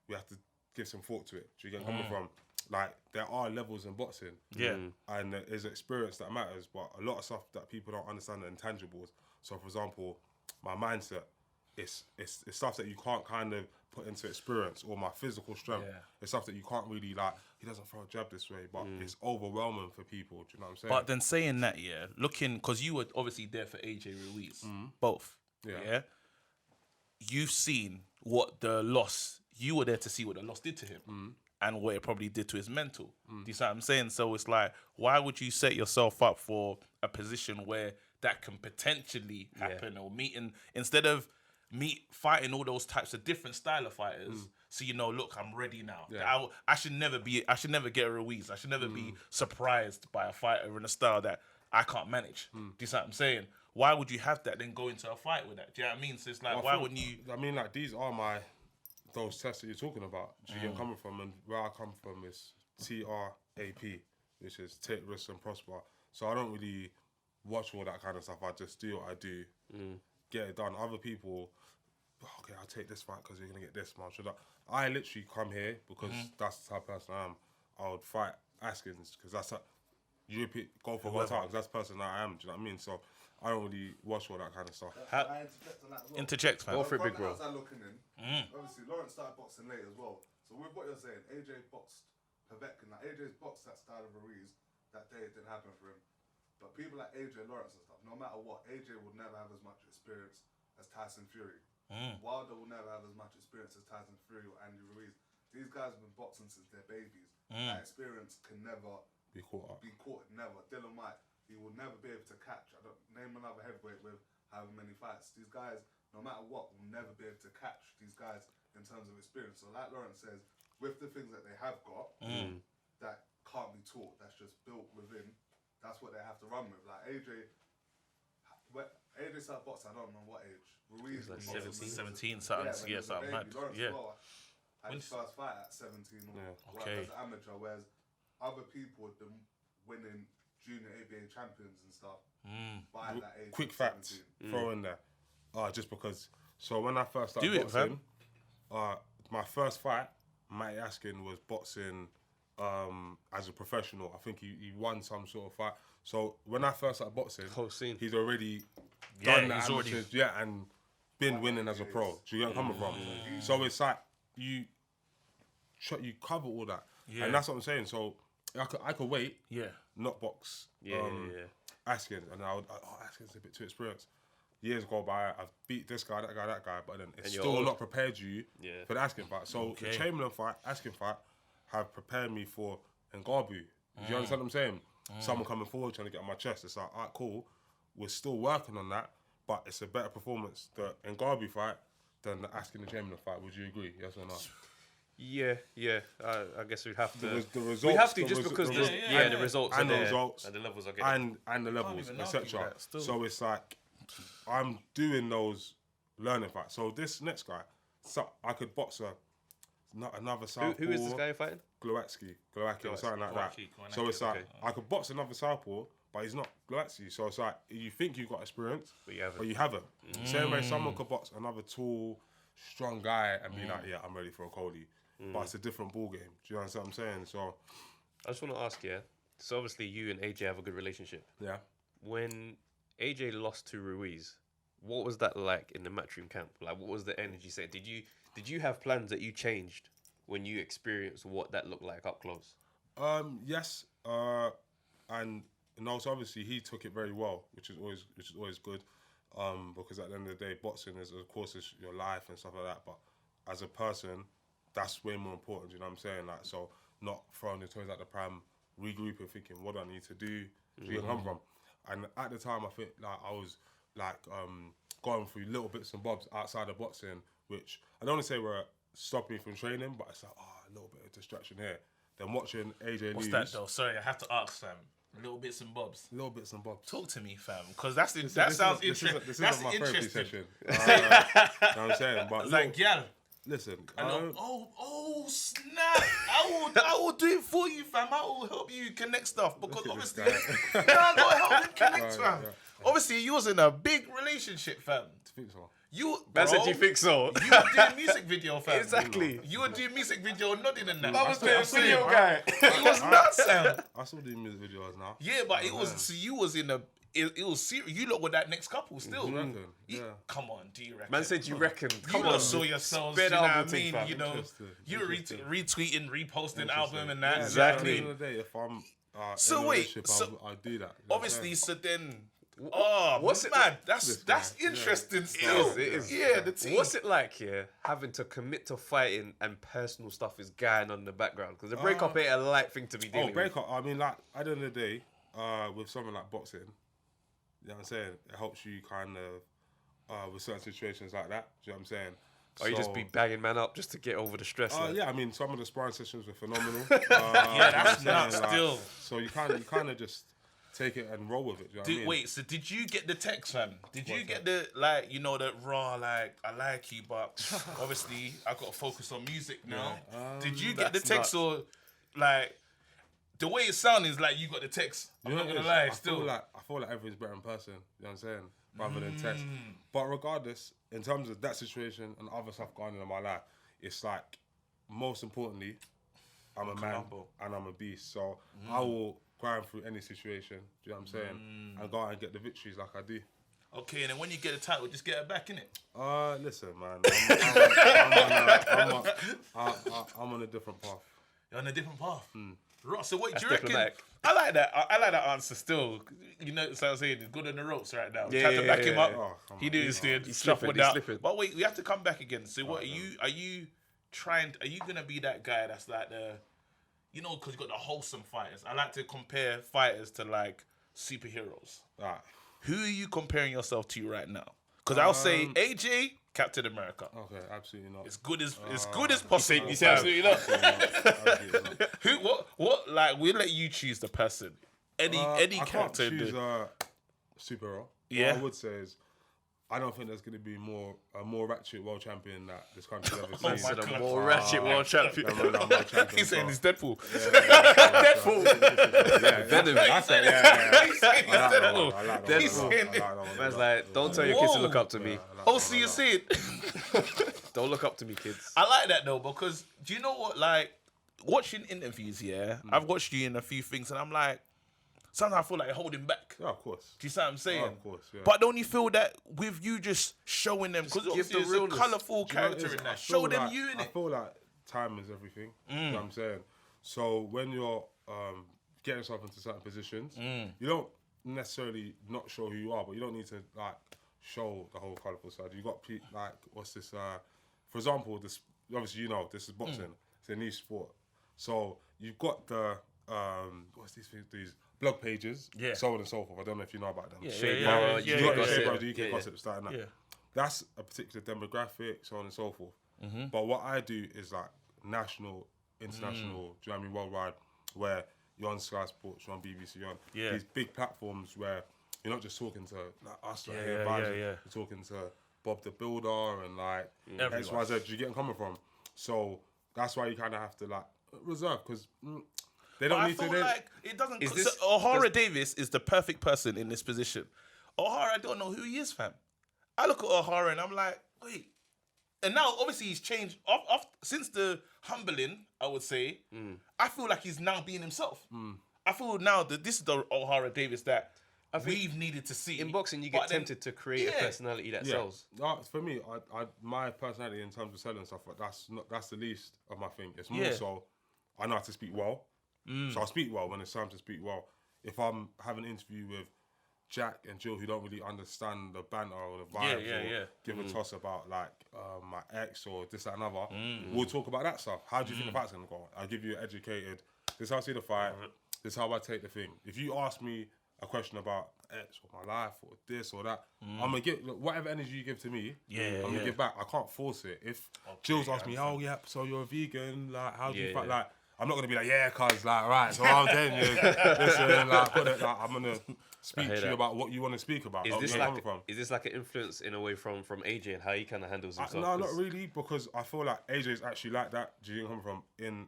we have to give some thought to it. Do you get where I'm coming from? Like there are levels in boxing, and there's experience that matters, but a lot of stuff that people don't understand are intangibles. So for example, my mindset, it's stuff that you can't kind of put into experience, or my physical strength. It's stuff that you can't really like. He doesn't throw a jab this way, but it's overwhelming for people. Do you know what I'm saying? But then saying that, looking, because you were obviously there for AJ Ruiz, both. Yeah. You've seen what the loss, you were there to see what the loss did to him and what it probably did to his mental. Do you see what I'm saying? So it's like, why would you set yourself up for a position where that can potentially happen, or instead of fighting all those types of different style of fighters, so you know, look, I'm ready now. I should never get a Ruiz. I should never be surprised by a fighter in a style that I can't manage. Do you see what I'm saying? Why would you have that then go into a fight with that? Do you know what I mean? So it's like, why wouldn't you? I mean, like these are those tests that you're talking about. Do you get where I'm coming from? And where I come from is TRAP, which is take risks and prosper. So I don't really watch all that kind of stuff. I just do what I do, get it done. Other people, okay, I'll take this fight because you're gonna get this man. I literally come here because that's the type of person I am. I would fight Askins because that's European go for one time because that's the person that I am. Do you know what I mean? So I don't really watch all that kind of stuff. I interject on that as well. Interject, man. Go for it, big bro. Outside looking in, obviously Lawrence started boxing late as well. So with what you're saying, AJ boxed Povetkin. Like AJ's boxed that style of Ruiz. That day it didn't happen for him. But people like AJ Lawrence and stuff, no matter what, AJ will never have as much experience as Tyson Fury. Wilder will never have as much experience as Tyson Fury or Andy Ruiz. These guys have been boxing since they're babies. That experience can never Be caught up. Never. Dillian Whyte, he will never be able to catch. I don't name another heavyweight with however many fights. These guys, no matter what, will never be able to catch these guys in terms of experience. So like Lawrence says, with the things that they have got that can't be taught, that's just built within, that's what they have to run with. Like AJ started boxing, I don't know what age. Ruiz like was 17, something. Yeah, something mad. Lawrence Yeah. had his first fight at 17 or Okay. as an amateur, whereas other people have been winning junior ABA champions and stuff by that age. Quick of fact, 17. throw in there. Just because. So when I first started Do it, boxing, my first fight, Matty Askin was boxing as a professional. I think he won some sort of fight. So when I first started boxing, Whole scene. he's already Yeah, done that he's already- amateurs, and been winning as a pro. Do you get where I'm coming from? So it's like you cover all that, and that's what I'm saying. So I could wait, not box, Askin, and Askin's a bit too experienced. Years go by, I've beat this guy, that guy, but then it's still not prepared you for the Askin fight. So the Chamberlain fight, Askin fight, have prepared me for Ngarbu. Do you understand what I'm saying? Someone coming forward trying to get on my chest. It's like, alright, cool. We're still working on that, but it's a better performance, the Ngarbu fight, than the Askin and Chamberlain fight. Would you agree? Yes or no? Yeah. I guess we'd have to. The results, we have to the just res- because the the res- the results and are the there, results and the levels are getting. and the levels, even argue etc. that still. So it's like I'm doing those learning fights. So this next guy, I could box another southpaw. Who is this guy you're fighting? Glowacki or something like that. Glowacki, So it's like okay. I could box another southpaw, but he's not Glowacki. So it's like you think you've got experience, But you haven't. Same way someone could box another tall, strong guy and be like, yeah, I'm ready for Okolie. But it's a different ball game. Do you understand what I'm saying? So I just want to ask you. So obviously you and AJ have a good relationship. yeah. When AJ lost to Ruiz, what was that like in the matchroom camp? Like, what was the energy set? Did you have plans that you changed when you experienced what that looked like up close? Yes. And also obviously he took it very well, which is always good. Because at the end of the day, boxing is of course is your life and stuff like that. But as a person, that's way more important. You know what I'm saying? Like, so not throwing the toys at the pram, regrouping, thinking what do I need to do? Where you come from? And at the time, I think like I was like going through little bits and bobs outside of boxing, which I don't want to say were stopping me from training, but it's like a little bit of distraction here. Then watching AJ What's lose. that though? Sorry, I have to ask, fam. Little bits and bobs. Little bits and bobs. Talk to me, fam, because that This sounds is- interesting. This That's isn't my therapy interesting. session. You know what I'm saying? But It's like, gal. listen, Oh snap! I will do it for you, fam. I will help you connect stuff because Look at this obviously, guy. I gotta help him connect, Right, fam. yeah. Obviously, you was in a big relationship, fam. I think so. You, Man bro, said you think so. You were doing music video, fam. Exactly. You were doing music video, nodding and that. I was That's what doing I'm saying. video guy. It was nuts, fam. I still do music videos now. Yeah, but it was. So you was in a. It was serious. You lot were that next couple still. You reckon? You- Yeah. Come on, do you reckon? Man said you reckon. Come you on. lot saw yourselves. Spare You the know what I album thing, mean? fam. You know, Interesting. you were Interesting. retweeting, reposting Interesting. album and that. Yeah, Exactly. At the end of the day, if I'm So in a wait, relationship, so I'll do that. You know what I'm Obviously, saying? so then. Oh, What's it- man, that's This guy. interesting. It Still, is, it is. Yeah, the team. What's it like here, having to commit to fighting and personal stuff is going on in the background? Because the breakup ain't a light thing to be dealing with. breakup. I mean, like at the end of the day, with something like boxing, you know what I'm saying? It helps you kind of with certain situations like that. Do you know what I'm saying? Or you just be banging man up just to get over the stress. like. Yeah, I mean, some of the sparring sessions were phenomenal. Yeah, that's you know what I'm nuts. saying? Still, So you kind of just take it and roll with it. Do you know what I mean? wait. So did you get the text, fam? Did you get the the raw like I like you, but obviously I got to focus on music now. Did you get the that's text or like the way it sounds is like you got the text? I'm You know not what it gonna is? lie. Still, I feel like everything's better in person. You know what I'm saying? Rather than text. But regardless, in terms of that situation and other stuff going on in my life, it's like most importantly, I'm a man humble. and I'm a beast. So I will grind through any situation. Do you know what I'm saying? And go out and get the victories like I do. okay. And then when you get the title, just get it back in it. Listen, man. I'm on a different path. You're on a different path. Right, so what That's do you reckon? diplomatic. I like that. I like that answer still. You know, so I was saying, he's good on the ropes right now. Yeah, Trying to yeah, back yeah, him up. yeah. Oh, come He on. did his thing. He's shuffled slipping, he's out. slipping. But wait, we have to come back again. So what are you trying? Are you gonna be that guy that's like the, because you got the wholesome fighters. I like to compare fighters to like superheroes. Right. Who are you comparing yourself to right now? Because I'll say AJ, Captain America. Okay, absolutely not. As good as possible. You say absolutely not. Absolutely not. Who? What? Like, we'll let you choose the person. Any I can't character. choose a superhero. Yeah. What I would say is, I don't think there's going to be a more ratchet world champion that this country's ever my seen. The God. more ratchet world champion. He's saying he's Deadpool. Venom. That's it. Yeah. He's saying he's I like that Deadpool. one. I like that Then- one. He's I like saying- that one. Man's like, don't tell your kids to look up to me. I like that Oh, one. so you see it? Don't look up to me, kids. I like that though, because do you know what? Like, watching interviews, I've watched you in a few things, and I'm like, sometimes I feel like holding back. Yeah, of course. Do you see what I'm saying? Oh, of course, yeah. But don't you feel that with you just showing them, because give obviously the it's a realness. colourful Do you know what character it is? in I that. feel Show them like- you in I it. feel like time is everything. You know what I'm saying? So when you're getting yourself into certain positions, you don't necessarily not show who you are, but you don't need to like show the whole colourful side. You got like what's this? For example, this obviously this is boxing. It's a niche sport. So you've got the what's these things? These blog pages, so on and so forth. I don't know if you know about them. Shea yeah, Bar, yeah, UK You got the Gossip. Shea Bar, the UK Yeah, yeah. Gossip, starting that. Yeah. That's a particular demographic, so on and so forth. But what I do is like national, international, do you know what I mean, worldwide, where you're on Sky Sports, you're on BBC, you're on these big platforms where you're not just talking to like us, like you're talking to Bob the Builder and like X, Y, Z. Do you get where I'm coming from? So that's why you kind of have to like reserve because they don't need to. Like it doesn't. O'Hara Davis is the perfect person in this position. O'Hara, I don't know who he is, fam. I look at O'Hara and I'm like, wait. And now, obviously, he's changed. Since the humbling, I would say, I feel like he's now being himself. I feel now that this is the O'Hara Davis that we've needed to see. In boxing, you get tempted to create a personality that sells. For me, my personality in terms of selling stuff, that's the least of my thing. It's more so I know how to speak well. So I speak well when it's time to speak well. If I'm having an interview with Jack and Jill who don't really understand the banter or the vibes or give a toss about like my ex or this, that, and other, we'll talk about that stuff. How do you think the fight's going to go? I'll give you an educated, this is how I see the fight, this is how I take the thing. If you ask me a question about ex or my life or this or that, I'm going to give, whatever energy you give to me, I'm going to give back. I can't force it. If Jill's asked me, oh yeah, so you're a vegan, like how do you fight? Like, I'm not going to be like, yeah, cuz, like, right, so I'm telling you, listen, like, I'm going to speak to you about what you want to speak about. Is this like an influence in a way from AJ and how he kind of handles himself? No, not really, because I feel like AJ's actually like that. Do you come from in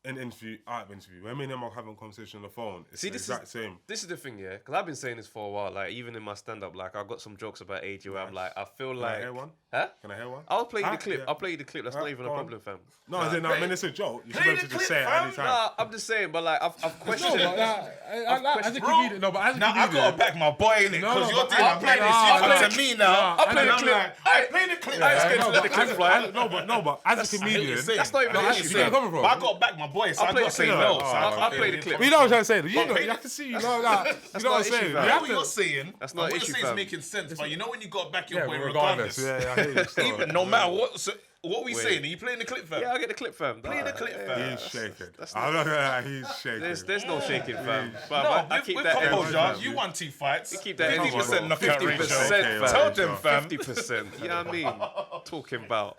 interview, out of interview? When me and him are having a conversation on the phone, it's the exact same. This is the thing, yeah, because I've been saying this for a while. Like even in my stand-up, like I've got some jokes about AJ where I'm like, I feel like. Can I hear one? Huh? Can I hear one? I'll play you the clip. I'll play you the clip. That's not even a problem, fam. No, I mean it's a joke. You should be able to just say it anytime. Nah, I'm just saying, but like I've questioned. As a comedian, no, but as a comedian, I've got to back my boy in it because you're doing I'm playing this. To me now, I'll play the clip. I play the clip. Let the clip fly. No, but as a comedian, that's not even an issue. Where you coming from? But I got to back my boy, so I got to say no. I'll play the clip. You know what I'm saying? You know, you have to see. You know that. You know what I'm saying? I know what you're saying. That's not an issue, fam. It's making sense, but you know when you got to back your boy regardless. Yeah, I hear you. Even no matter what. So, what we saying? Are you playing the clip, fam? Yeah, I'll get the clip, fam. Play the clip, fam. He's shaking. I'm not gonna. He's shaking. There's no shaking, fam. No, with composure, you won 2 fights. You keep that 50% knockout ratio. 50%, fam. Tell them, fam. 50%. You know what I mean? Talking about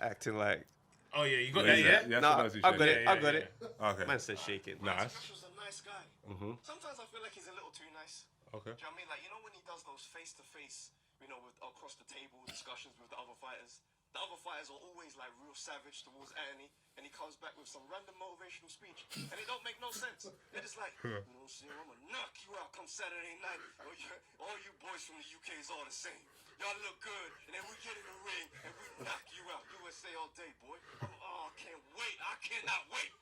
acting like. Oh yeah, you got that, yeah? Nah, I got it. Okay. Man says shaking. Nice. Josh's a nice guy. Sometimes I feel like he's a little too nice. Okay. Do you know what I mean? Like, you know when he does those face-to-face, you know, with across the table discussions with the other fighters? The other fighters are always like real savage towards Anthony, and he comes back with some random motivational speech, and it don't make no sense. They're just like, you know what I'm saying? I'm gonna knock you out come Saturday night. All you boys from the UK is all the same. Y'all look good, and then we get in the ring, and we knock you out. USA all day, boy. Oh, I can't wait. I cannot wait.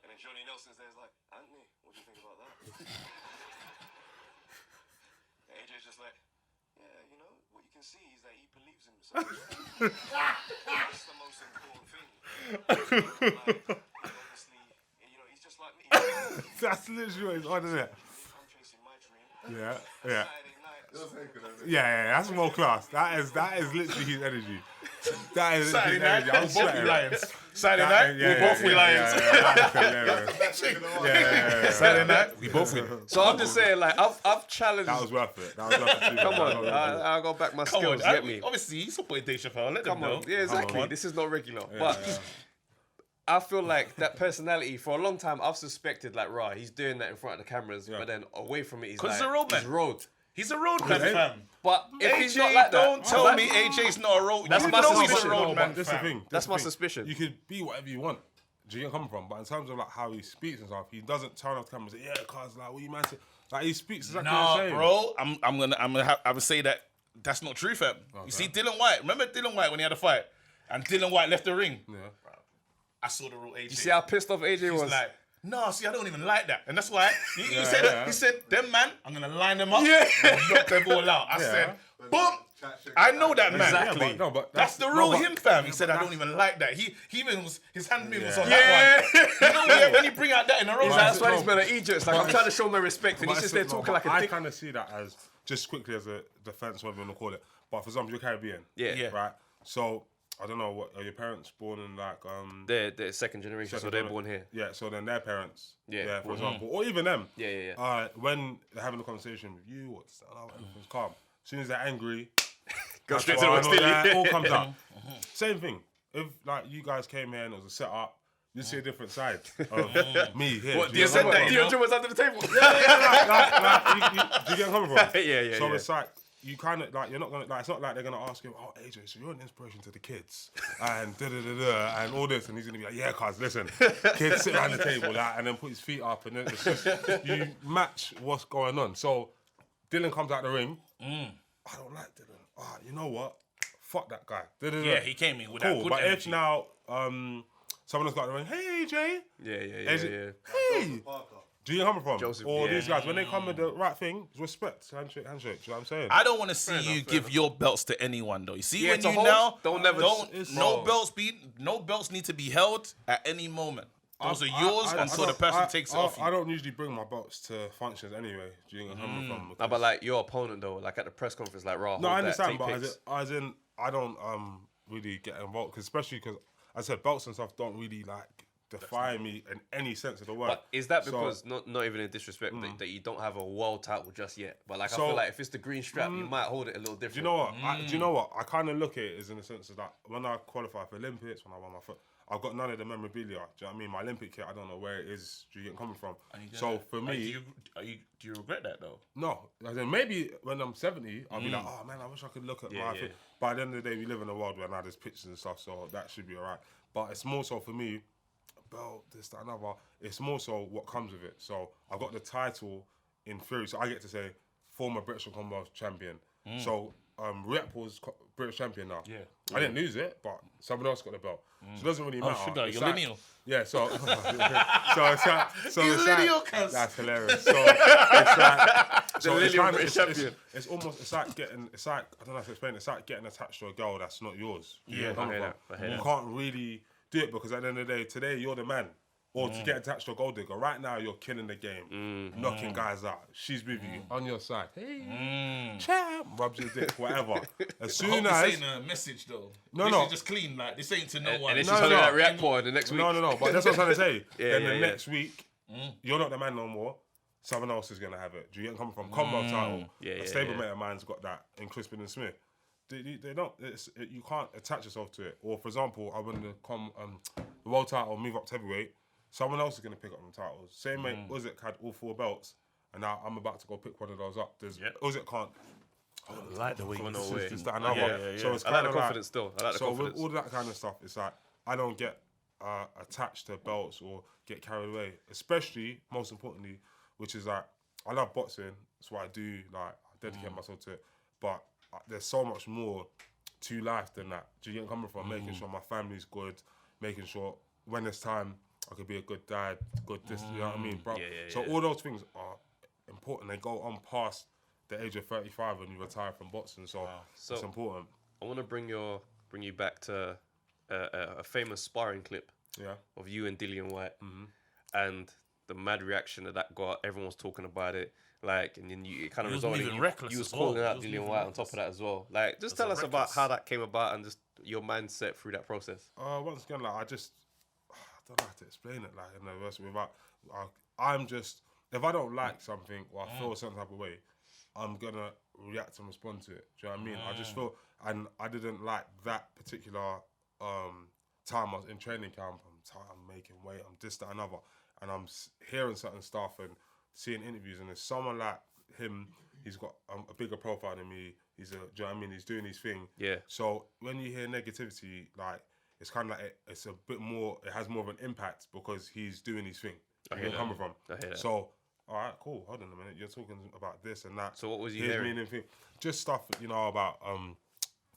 And then Johnny Nelson's there's like, Anthony, what do you think about that? AJ's just like, yeah, you know, what you can see is that he believes in himself. That's the most important thing. Like, obviously, you know, he's just like me. That's literally what he's on, isn't it? I'm chasing my dream. Yeah. Saturday night. Yeah, that's more class. That is literally his energy. That is Saturday his night, energy. I'm we both sweating. be lions. Saturday night, we both be lions. Saturday night, we both win. So I'm just saying, like, I've challenged. That was worth it. Too. Come on, I'll go back my Come skills. on, Get me? obviously, you support Dave Chappelle. Let them Come know. on. Yeah, exactly. This is not regular. But I feel like that personality, for a long time, I've suspected, like, he's doing that in front of the cameras, but then away from it, he's like, he's a road man. he's road. He's a road man, fam. But if he's AJ, not like that, don't tell me AJ's not a road. That's you my know he's a suspicion. road man, That's the fam. thing. That's my suspicion. You could be whatever you want. Do you get where I'm coming from? But in terms of like how he speaks and stuff, he doesn't turn off the camera and say, "Yeah, cuz like, what you man say?" Like he speaks exactly the Nah, same. bro. I would say that that's not true, fam. You see, Dillian Whyte. Remember Dillian Whyte when he had a fight, and Dillian Whyte left the ring. Yeah. I saw the real AJ. You see how pissed off AJ was? He's like, no, see, I don't even like that. And that's why he said, them man, I'm going to line them up and knock them all out. I said, boom. I know that man. Exactly. Yeah, but That's the real him, fam. He said, I don't even like that. He even was, his hand movements on that one. You know, when you bring out that in a row, That's why he's been an Egypt. It's like, I'm trying to show my respect, and he's just there talking like a I dick. kind of see that as, just quickly as a defense, whatever you want to call it. But for example, you're Caribbean. Yeah. Right? So, I don't know, what are your parents born in like... They're second generation, so they're born here. Yeah, so then their parents, Yeah. for example, or even them. Yeah. When they're having a conversation with you, everything's calm. As soon as they're angry, Go straight that's to the why I West know Indies. that all comes out. Same thing. If like you guys came here and it was a setup, you see a different side of me here. What, Do you Deion get what I'm Jumah, Deion Jumah's under the table? do you get what I'm coming from? Yeah. So it's like you kind of like you're not gonna like it's not like they're gonna ask him, oh AJ, so you're an inspiration to the kids and and all this, and he's gonna be like, yeah, cuz listen, kids sit around the table like, and then put his feet up, and then it's just you match what's going on. So Dillian comes out the ring. I don't like Dillian. You know what? Fuck that guy. Yeah, he came in with that good but energy. if now someone has got the ring, hey AJ, Yeah. hey. Do you come from? Joseph, Or yeah. these guys, when they come with the right thing, respect, handshake. Do you know what I'm saying? I don't want to see you give your belts to anyone though. You see, Yeah, when to you hold, now it's- no belts need to be held at any moment. Those are yours until the person takes it off you. I don't usually bring my belts to functions anyway. Do you know where I'm from? No, but like your opponent though, like at the press conference, like raw. No, I understand, that, but as in, I don't really get involved, cause especially because I said belts and stuff don't really like define me in any sense of the word. But is that So- because not even in disrespect that you don't have a world title just yet? But like I So- feel like if it's the green strap, you might hold it a little different. Do you know what? Do you know what? I kind of look at it as in the sense of that when I qualify for Olympics, when I won my foot, I've got none of the memorabilia. Do you know what I mean? My Olympic kit, I don't know where it is. Do you get coming from? So for me, Do you regret that though? no. As in maybe when I'm 70, I'll be like, oh man, I wish I could look at my thing. But at the end of the day, we live in a world where now there's pictures and stuff, so that should be alright. But it's more so for me, belt, this, that, another. It's more so what comes with it. So I got the title in theory, so I get to say former British Commonwealth champion. So Rep was British champion now. Yeah. I didn't lose it, but someone else got the belt. So it doesn't really matter. sugar, It's you're like- lineal. Yeah, so it's lineal, like, cuz. that's hilarious. So it's like so it's lineal kind of British champion. it's almost it's like I don't know how to explain it. It's like getting attached to a girl that's not yours. You Yeah, know what I'm I hear from? that, I hear You that. can't really do it because at the end of the day, today you're the man. Or to get attached to a gold digger. Right now, you're killing the game, knocking guys out. She's with you on your side. Hey, champ, rubs your dick, whatever. As soon This as ain't a message though. No, this no. is just clean. Like this ain't to no one. And it's No, just no, telling no. that React Pod the next week. no, but that's what I'm trying to say. Then yeah, the yeah. next week, you're not the man no more. Someone else is gonna have it. Do you get coming from Commonwealth title? Yeah, a yeah, stablemate yeah. of mine's got that in Crispin and Smith. They don't. You can't attach yourself to it. Or for example, I win the world title, move up to heavyweight. Someone else is gonna pick up them titles. Same way Usyk had all 4 belts, and now I'm about to go pick one of those up. Usyk can't. I like the way you no way. Just that another. Yeah. So it's I like kind the of confidence still. I like the so confidence. with all that kind of stuff, it's like I don't get attached to belts or get carried away. Especially, most importantly, which is like I love boxing. That's what I do. Like I dedicate myself to it. But there's so much more to life than that. Do you get coming from? Making sure my family's good, making sure when it's time I could be a good dad, good this. You know what I mean, bro? So all those things are important. They go on past the age of 35 when you retire from boxing. So it's important. I want to bring you back to a famous sparring clip Yeah. of you and Dillian Whyte, and the mad reaction that got. Everyone was talking about it, like, and then it kind of He was resulted moving in reckless you was as well. calling He out was Dillian moving Whyte on top of that as well. Like, just tell us about reckless. how that came about and just your mindset through that process. Once again, like I don't know how to explain it. Like in the worst without, I'm just if I don't like something or I feel a certain type of way, I'm gonna react and respond to it. Do you know what I mean? I just feel, and I didn't like that particular time I was in training camp. I'm making weight. I'm this, that, another, and I'm hearing certain stuff and seeing interviews. And there's someone like him. He's got a bigger profile than me. Do you know what I mean? He's doing his thing. Yeah. So when you hear negativity, like it's kind of like it's a bit more. It has more of an impact because he's doing his thing. Where you're coming from. I hear that. So all right, cool. Hold on a minute. You're talking about this and that. So what was you His hearing? meaning thing, just stuff about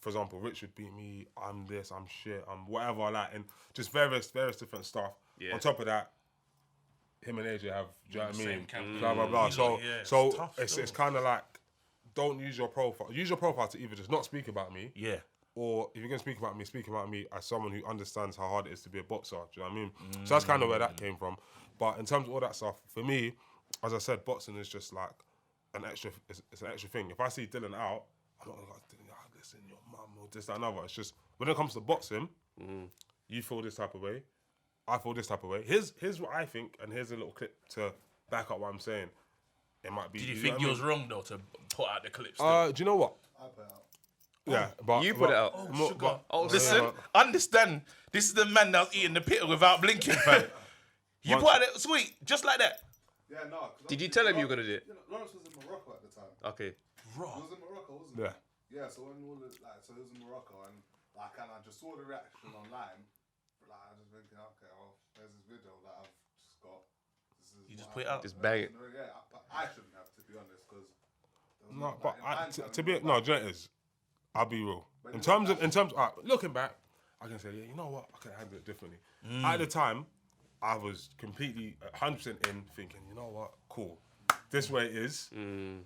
for example, Richard beat me. I'm this. I'm shit. I'm whatever. Like and just various different stuff. Yeah. On top of that, him and AJ have. Do you know what I Same mean? camp. Blah blah blah. So it's so tough it's still. kind of like don't use your profile. Use your profile to either just not speak about me. Yeah. Or if you're gonna speak about me as someone who understands how hard it is to be a boxer. Do you know what I mean? So that's kind of where that came from. But in terms of all that stuff, for me, as I said, boxing is just like an extra. It's an extra thing. If I see Dillian out, I'm not gonna go, listen, your mum or this, that, another. It's just when it comes to boxing, you feel this type of way. I feel this type of way. Here's what I think, and here's a little clip to back up what I'm saying. It might be. Did you know think what you I was mean? wrong though to put out the clips? Still? Do you know what? I put out. Yeah, but You put it out. Listen, understand. This is the man that was eating the pitta without blinking, fam. You put it sweet, just like that. Yeah, no. Did you tell him you were gonna do it? Lawrence was in Morocco at the time. Okay. He was in Morocco, wasn't he? Yeah. Yeah, so when all the, like, so he was in Morocco and like, and I just saw the reaction online. Like, I just thinking, okay, well, there's this video that I've just got. This is You just what put it out. Just bang it. Yeah, but I shouldn't have, to be honest, because. No, but to be no, do you know what it is? I'll be real. In terms of, looking back, I can say, yeah, you know what, I could handle it differently. At the time, I was completely 100% in, thinking, you know what, cool. This way it is.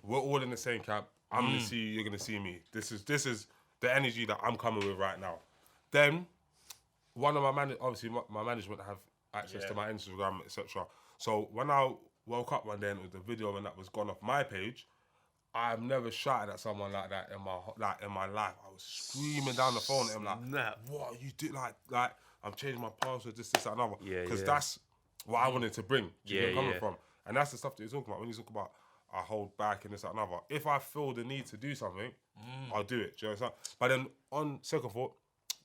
We're all in the same camp. I'm gonna see you. You're gonna see me. This is the energy that I'm coming with right now. Then, one of my my management have access to my Instagram, etc. So when I woke up one day and it was the video and that was gone off my page, I've never shouted at someone like that in my life. I was screaming down the phone at him like, "What are you do? Like I'm changing my password, this, that, another." Because that's what I wanted to bring. Do you know where I'm coming from? And that's the stuff that you're talking about. When you talk about I hold back and this, that, another. If I feel the need to do something, I'll do it. Do you understand? But then on second thought,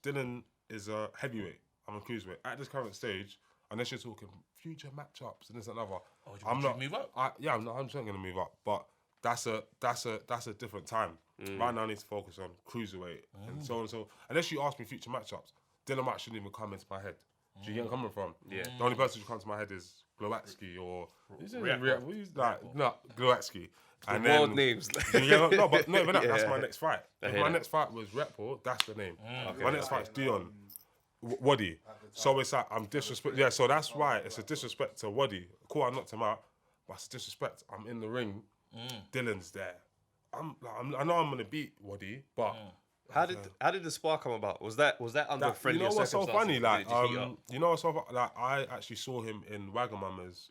Dillian is a heavyweight. I'm a cruiserweight. At this current stage, unless you're talking future matchups and this and another, I'm not move up. I'm not 100% going to move up, but that's a different time. Right now, I need to focus on cruiserweight and so on and so. Unless you ask me future matchups, Dillian Whyte shouldn't even come into my head. Do you get where I'm coming from? Yeah. The only person who comes to my head is Glowatsky or Glowatsky. And then World names. but that's my next fight. If my next fight was Reppo, that's the name. My next fight's Deion Whyte. So it's like I'm disrespect. Yeah, so that's why it's a disrespect to Whyte. Cool, I knocked him out, but it's a disrespect. I'm in the ring. Dylan's there. I know I'm gonna beat Whyte, but How did the spar come about? Was that under friendly circumstances? You know what's so funny? Like, Did it just heat up? you know what's so funny? Like, I actually saw him in Wagamama's.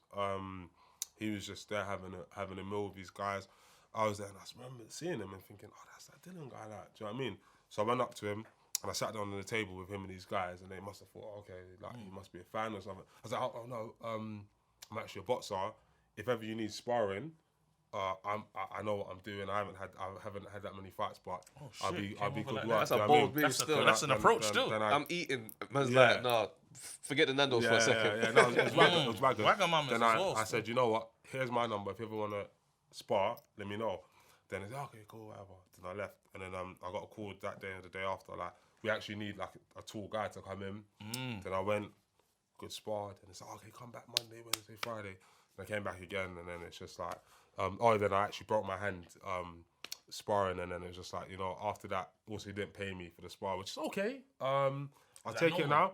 He was just there having a meal with these guys. I was there and I just remember seeing him and thinking, oh, that's that Dillian guy. Like, do you know what I mean? So I went up to him and I sat down on the table with him and these guys, and they must have thought, okay, like he must be a fan or something. I was like, oh no, I'm actually a boxer. If ever you need sparring, I know what I'm doing. I haven't had that many fights, but I'll be good work. That's a bold move still. That's an approach still. I'm eating. Man's like, no, forget the Nando's for a second. Yeah, no, it was wagon. Wagamama's Then as well. I said, you know what? Here's my number. If you ever want to spar, let me know. Then it's okay, cool, whatever. Then I left, and then I got a call that day or the day after. Like, we actually need like a tall guy to come in. Then I went, good sparred, and it's like, okay, come back Monday, Wednesday, Friday. And I came back again, and then it's just like, then I actually broke my hand sparring, and then it was just like, you know, after that, also he didn't pay me for the spar, which is okay. I'll take it now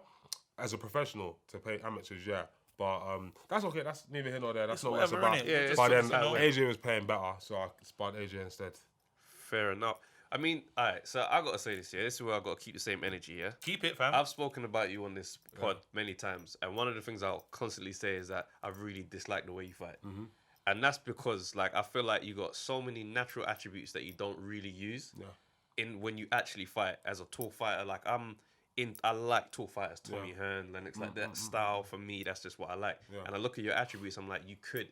as a professional to pay amateurs, yeah. But that's okay. That's neither here nor there. That's not what it's about. Yeah, but then AJ was paying better, so I sparred AJ instead. Fair enough. I mean, all right, so I got to say this, yeah. This is where I got to keep the same energy, yeah? Keep it, fam. I've spoken about you on this pod many times, and one of the things I'll constantly say is that I really dislike the way you fight. And that's because, like, I feel like you got so many natural attributes that you don't really use in when you actually fight. As a tall fighter, like, I like tall fighters, Tommy Hearn, Lennox, like that style. For me, that's just what I like. And I look at your attributes, I'm like, you could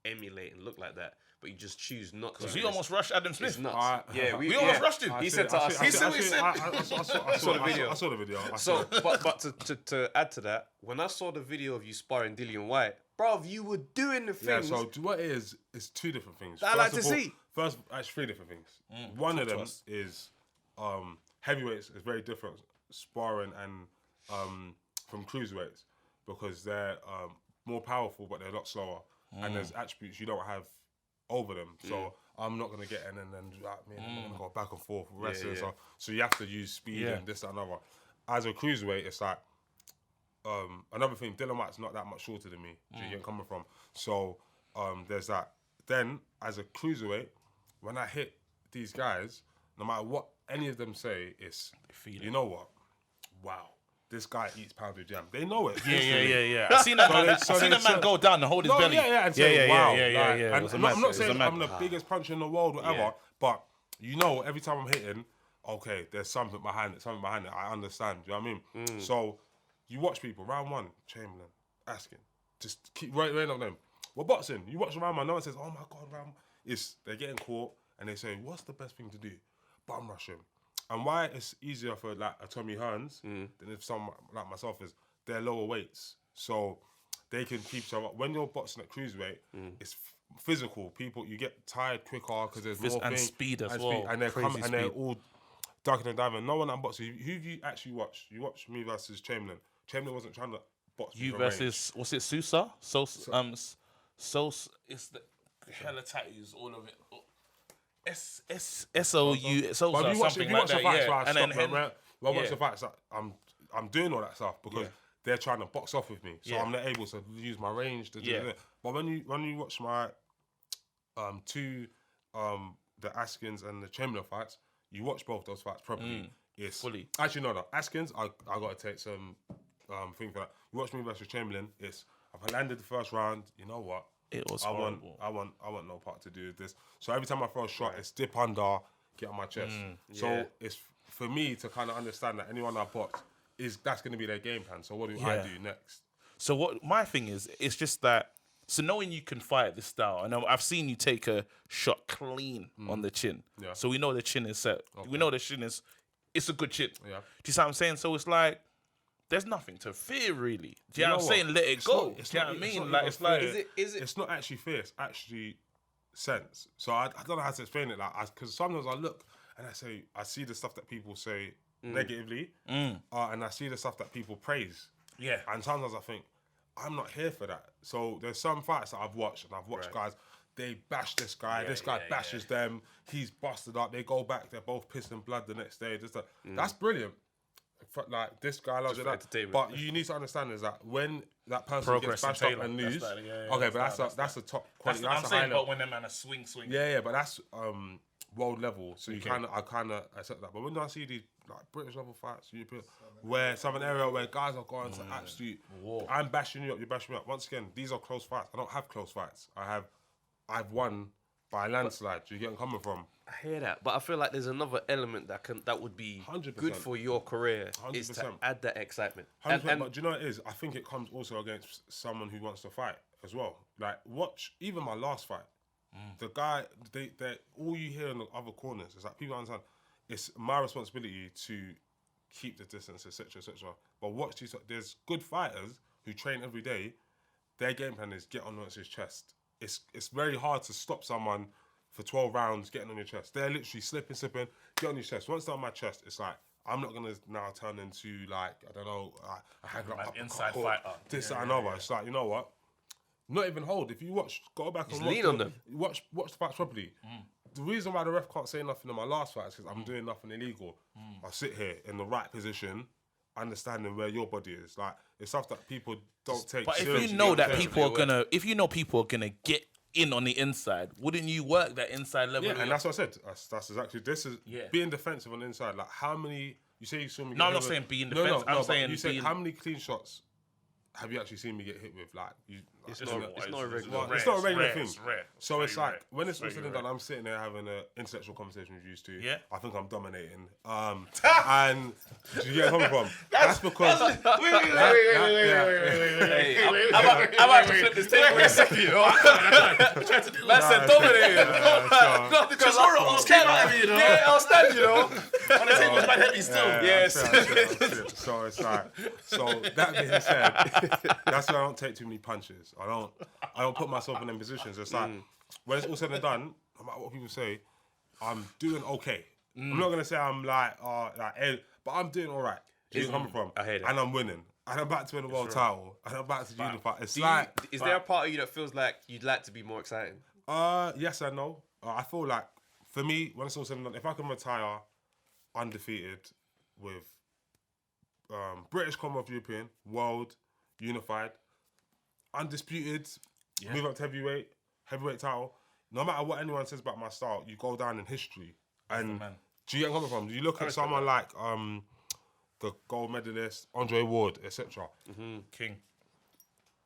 emulate and look like that, but you just choose not to. Because we almost rushed Adam Smith. It's nuts. We almost rushed him. He said to us, I saw the video. I saw the video. So, but to add to that, when I saw the video of you sparring Dillian Whyte, bruv, you were doing the things. Yeah, so what it is, it's two different things. I like to see. First, actually, three different things. One of them is heavyweights is very different sparring and from cruiserweights because they're more powerful, but they're a lot slower. And there's attributes you don't have over them. So I'm not going to get in and then I'm going to go back and forth with wrestlers. So you have to use speed and this, that, and other. As a cruiserweight, it's like, another thing, Dillian Whyte's not that much shorter than me. Do you get where I'm coming from? So there's that. Then, as a cruiserweight, when I hit these guys, no matter what any of them say, it's, you know what? Wow. This guy eats pounded jam. They know it. Yeah. I seen that man go down and hold his belly. And say, wow. Yeah. And I'm not saying I'm the biggest puncher in the world, whatever, but you know, every time I'm hitting, okay, there's something behind it. I understand. Do you know what I mean? So you watch people, round one, Chamberlain, asking, just keep right up them. Well, boxing, you watch round one, no one says, oh my God, round. They're getting caught and they say, what's the best thing to do? Bum rush him. And why it's easier for like a Tommy Hearns than if someone like myself is they're lower weights, so they can keep some. When you're boxing at cruiserweight, it's physical. People you get tired quicker because there's more and thing, speed as well. and they're Crazy and they're speed. all ducking and diving. No one that boxing. Who have you actually watched? You watched me versus Chamberlain. Chamberlain wasn't trying to box. You with a range. versus was it Sousa? It's the hella tattoos, all of it. SOU Sosa, But if you watch something the like fights, that. right, Yeah, and then watch the fights. I'm doing all that stuff because they're trying to box off with me, so I'm not able to use my range to do it. But when you watch my the Askins and the Chamberlain fights, you watch both those fights properly. It's fully. Actually, no. Askins, I got to take some thing for that. You watch me versus Chamberlain. If I landed the first round, you know what? It was I horrible. want no part to do with this. So every time I throw a shot, it's dip under, get on my chest. So it's for me to kind of understand that anyone I box that's going to be their game plan. So what do I do next? So what my thing is, it's just that. So knowing you can fight this style, and I've seen you take a shot clean on the chin. Yeah. So we know the chin is set. Okay. We know the chin is, it's a good chin. Yeah. Do you see what I'm saying? So it's like, there's nothing to fear really. Do you know what I'm saying? Let it go. Do you know what I mean? Like it's like, Is it? It's not actually fear. It's actually sense. So I don't know how to explain it. Like, because sometimes I look and I see the stuff that people say negatively, and I see the stuff that people praise. Yeah. And sometimes I think, I'm not here for that. So there's some fights that I've watched, and I've watched guys, they bash this guy, this guy bashes them, he's busted up, they go back, they're both pissed in blood the next day. That's brilliant. Like, this guy loves it. But you need to understand is that when that person gets bashed up and lose, that's a top quality. I'm saying, but when them man a swing. Yeah, but that's world level. So I kind of accept that. But when I see these like British level fights, where some area where guys are going to absolute war, I'm bashing you up, you're bashing me up. Once again, these are close fights. I don't have close fights. I've won by a landslide. Do you get where I'm coming from? I hear that, but I feel like there's another element that would be 100%. good for your career 100%. is to add that excitement. 100%, but do you know what it is? I think it comes also against someone who wants to fight as well. Like, watch even my last fight. The guy, they all you hear in the other corners is like people understand. It's my responsibility to keep the distance, etc., etc. But watch these. There's good fighters who train every day. Their game plan is get on his chest. It's very hard to stop someone for 12 rounds getting on your chest. They're literally slipping, get on your chest. Once they're on my chest, it's like, I'm not going to now turn into like, I don't know, a hang up inside fighter. This, that, and other. It's like, you know what? Not even hold. If you go back and lean on them. Watch the fights properly. The reason why the ref can't say nothing in my last fight is because I'm doing nothing illegal. I sit here in the right position, understanding where your body is. Like, it's stuff that people don't take But seriously. if you know that people are gonna get in on the inside, wouldn't you work that inside level? Yeah, and that's what I said. That's exactly, this is being defensive on the inside. Like, how many, you say you saw me get No, I'm hit not with- saying being defensive. I'm saying you said being... how many clean shots have you actually seen me get hit with? Like, It's not a regular. It's not a regular thing. It's rare. So it's very like rare. when it's all Very said and rare. done, I'm sitting there having an intellectual conversation with you two. Yeah. I think I'm dominating. And do you get where I'm coming from? That's because. Hey, I'm about to flip this table in a second, you know. Man said dominating. Because Oro almost came out of me, you know. Yeah, I'll stand, you know. On the table, it's quite heavy still. Yes. So it's like, so that being said, that's why I don't take too many punches. I don't put myself in them positions. It's like when it's all said and done, no matter what people say, I'm doing okay. I'm not gonna say I'm like, but I'm doing all right. Do you know where I'm coming from? I hear that. And I'm winning. And I'm about to win the world title. And I'm about to unify. It's Is there a part of you that feels like you'd like to be more exciting? yes and no. I feel like, for me, when it's all said and done, if I can retire undefeated with British, Commonwealth, European, world, unified, undisputed, move up to heavyweight title, no matter what anyone says about my style, you go down in history. And do you get where I'm coming from? You look at someone like the gold medalist, Andre Ward, etc. King.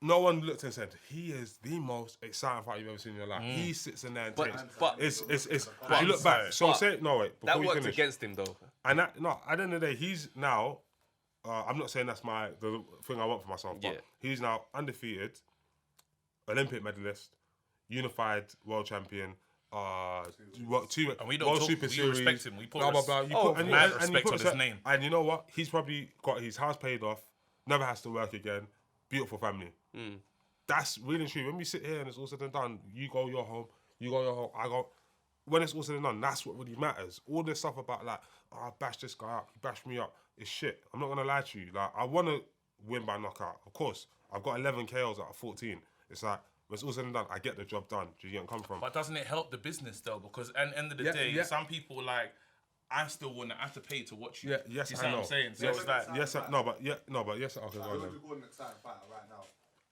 No one looked and said, he is the most exciting fight you've ever seen in your life. He sits in there and takes. But It's you look back. So say, no, wait, before that you worked finish. against him, though. And at the end of the day, he's now, I'm not saying that's the thing I want for myself, but he's now undefeated, Olympic medalist, unified world champion, two And we don't World talk- Super we Series. respect him. We put blah blah blah. mad respect on his name. And you know what? He's probably got his house paid off. Never has to work again. Beautiful family. That's really true. When we sit here and it's all said and done, you go your home, you go your home, I go. When it's all said and done, that's what really matters. All this stuff about like, I bashed this guy up, he bashed me up, is shit. I'm not gonna lie to you. Like, I want to win by knockout. Of course, I've got 11 KOs out of 14. It's like, when it's all said and done, I get the job done. Do you get where I'm coming from? But doesn't it help the business though? Because at the end of the day, some people like, I still want to have to pay to watch you. Yeah, yes, Do you I see what know. I'm saying? So Yes, it's like yes, okay, go on Who then. would you call an exciting fighter right now?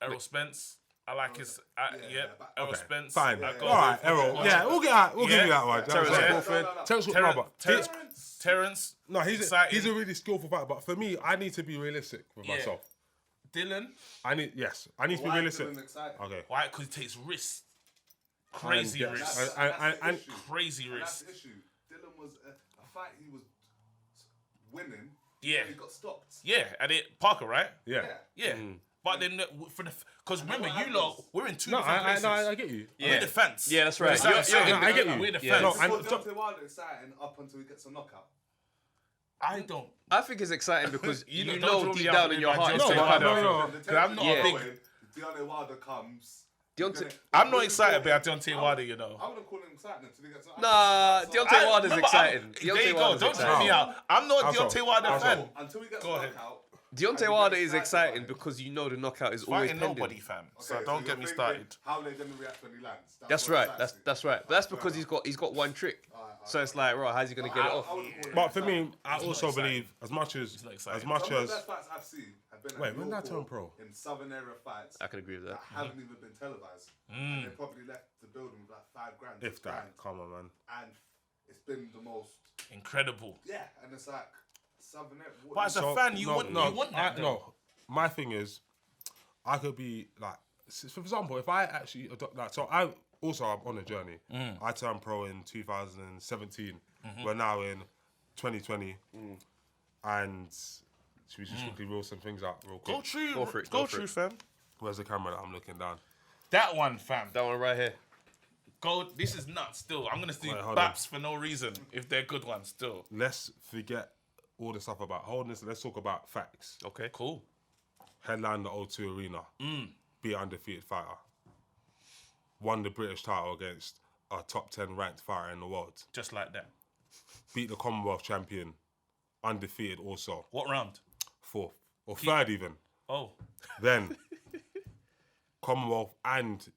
Errol Spence. I like his. Errol Okay, Spence. fine. I go All right, with- Errol. Yeah, we'll get that. We'll give you that one. Terrence Terrence Crawford. no, but Terrence. no, he's exciting. a really skillful fighter. But for me, I need to be realistic with myself. Dylan. I need to be Why realistic. Dylan exciting? Okay. Why? Because he takes risks. Crazy yes. risks. And Crazy And that's risks. the issue. Dylan was a fight he was winning. Yeah. He got stopped. Yeah, and it Parker, right? yeah. Yeah. But then for the because remember what you lot happens? we're in two No, different places. I get you. We're the fence. Yeah, that's right. That's what I'm saying. I get you. We're the Yeah. fence. No, I and- thought Deontay Wilder exciting up until he gets a knockout. I don't. I think it's exciting because you don't know draw deep me down out in your with heart. my it's Deontay gonna Wilder. come. No. Because I'm not Yeah. a big. Deontay Wilder comes. Deontay- I'm not excited about Deontay Wilder, you know. I wouldn't call him exciting until he gets. Nah, Deontay Wilder's Remember, exciting. there you Deontay go. Wilder's Don't throw exciting. me out. I'm not a Also- Deontay Wilder also- fan. Until he gets Go a ahead. knockout. Deontay Wilder is exciting because you know the knockout is always Fighting pending. nobody, fam. So Okay, don't you're get me thinking started. How they're going to react when he lands. That's what right. excites you. That's right. But that's because he's got one trick. So it's like, right, how's he gonna get it off? I wouldn't call him But for exciting. me, I also believe as much as not exciting. much Some of as the best fights I've seen have been Wait, at when your did I turn court pro? in Southern area fights I can agree with that. that haven't even been televised. And they probably left the building with like $5,000. if that. $6,000. Come on, man. And it's been the most. Incredible. Yeah, and it's like Southern area. But as a fan, you want that. though. No, my thing is, I could be like, for example, if I actually adopt like, so I'm on a journey. I turned pro in 2017. We're now in 2020, and should we just quickly roll some things out real quick? Go true. Go for it, Go go for true, it. fam. Where's the camera that I'm looking down? That one, fam. That one right here. Go. This is nuts. Still, I'm gonna do Wait, hold baps for no reason if they're good ones. Still, Let's forget all the stuff about holding. Let's talk about facts. Okay. cool. Headline the O2 Arena. Be an undefeated fighter. Won the British title against a top 10 ranked fighter in the world. Just like that. Beat the Commonwealth champion. Undefeated also. What round? Fourth. Or third even. Oh, Then Commonwealth and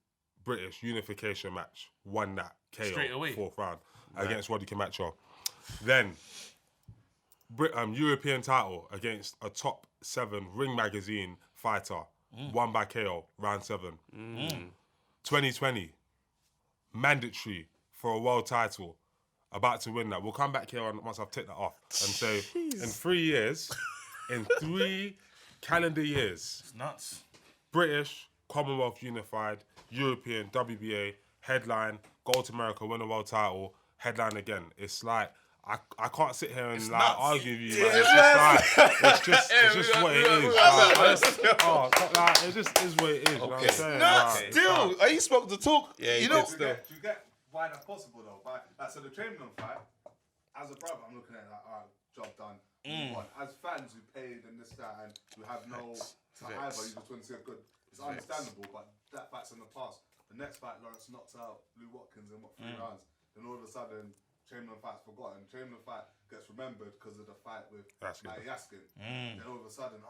British unification match. Won that KO. Straight away. Fourth round. Against Roddy Camacho. Then European title against a top 7 Ring Magazine fighter. Won by KO. Round 7. 2020. Mandatory for a world title. About to win that. We'll come back here once I've ticked that off and say in 3 years, in 3 calendar years, it's nuts. British, Commonwealth unified, European, WBA, headline, go to America, win a world title, headline again. It's like I can't sit here and like nuts. argue with you. Like, it's just what it is. It just is what it is. You know what I'm saying? Nuts. Like, Still, are you spoke to talk? Yeah, you he know. did still. Do you get why that's possible though? So the Chamberlain fight, as a brother, I'm looking at it like, all right, job done. But as fans who paid and this, that, and who have no to either, you just want to see a good. It's understandable, but that fight's in the past. The next fight, Lawrence knocks out Lou Watkins in 3 rounds. Then all of a sudden, Chamberlain fight's forgotten. Chamberlain fight gets remembered because of the fight with Yaskin. Yaskin. Then all of a sudden,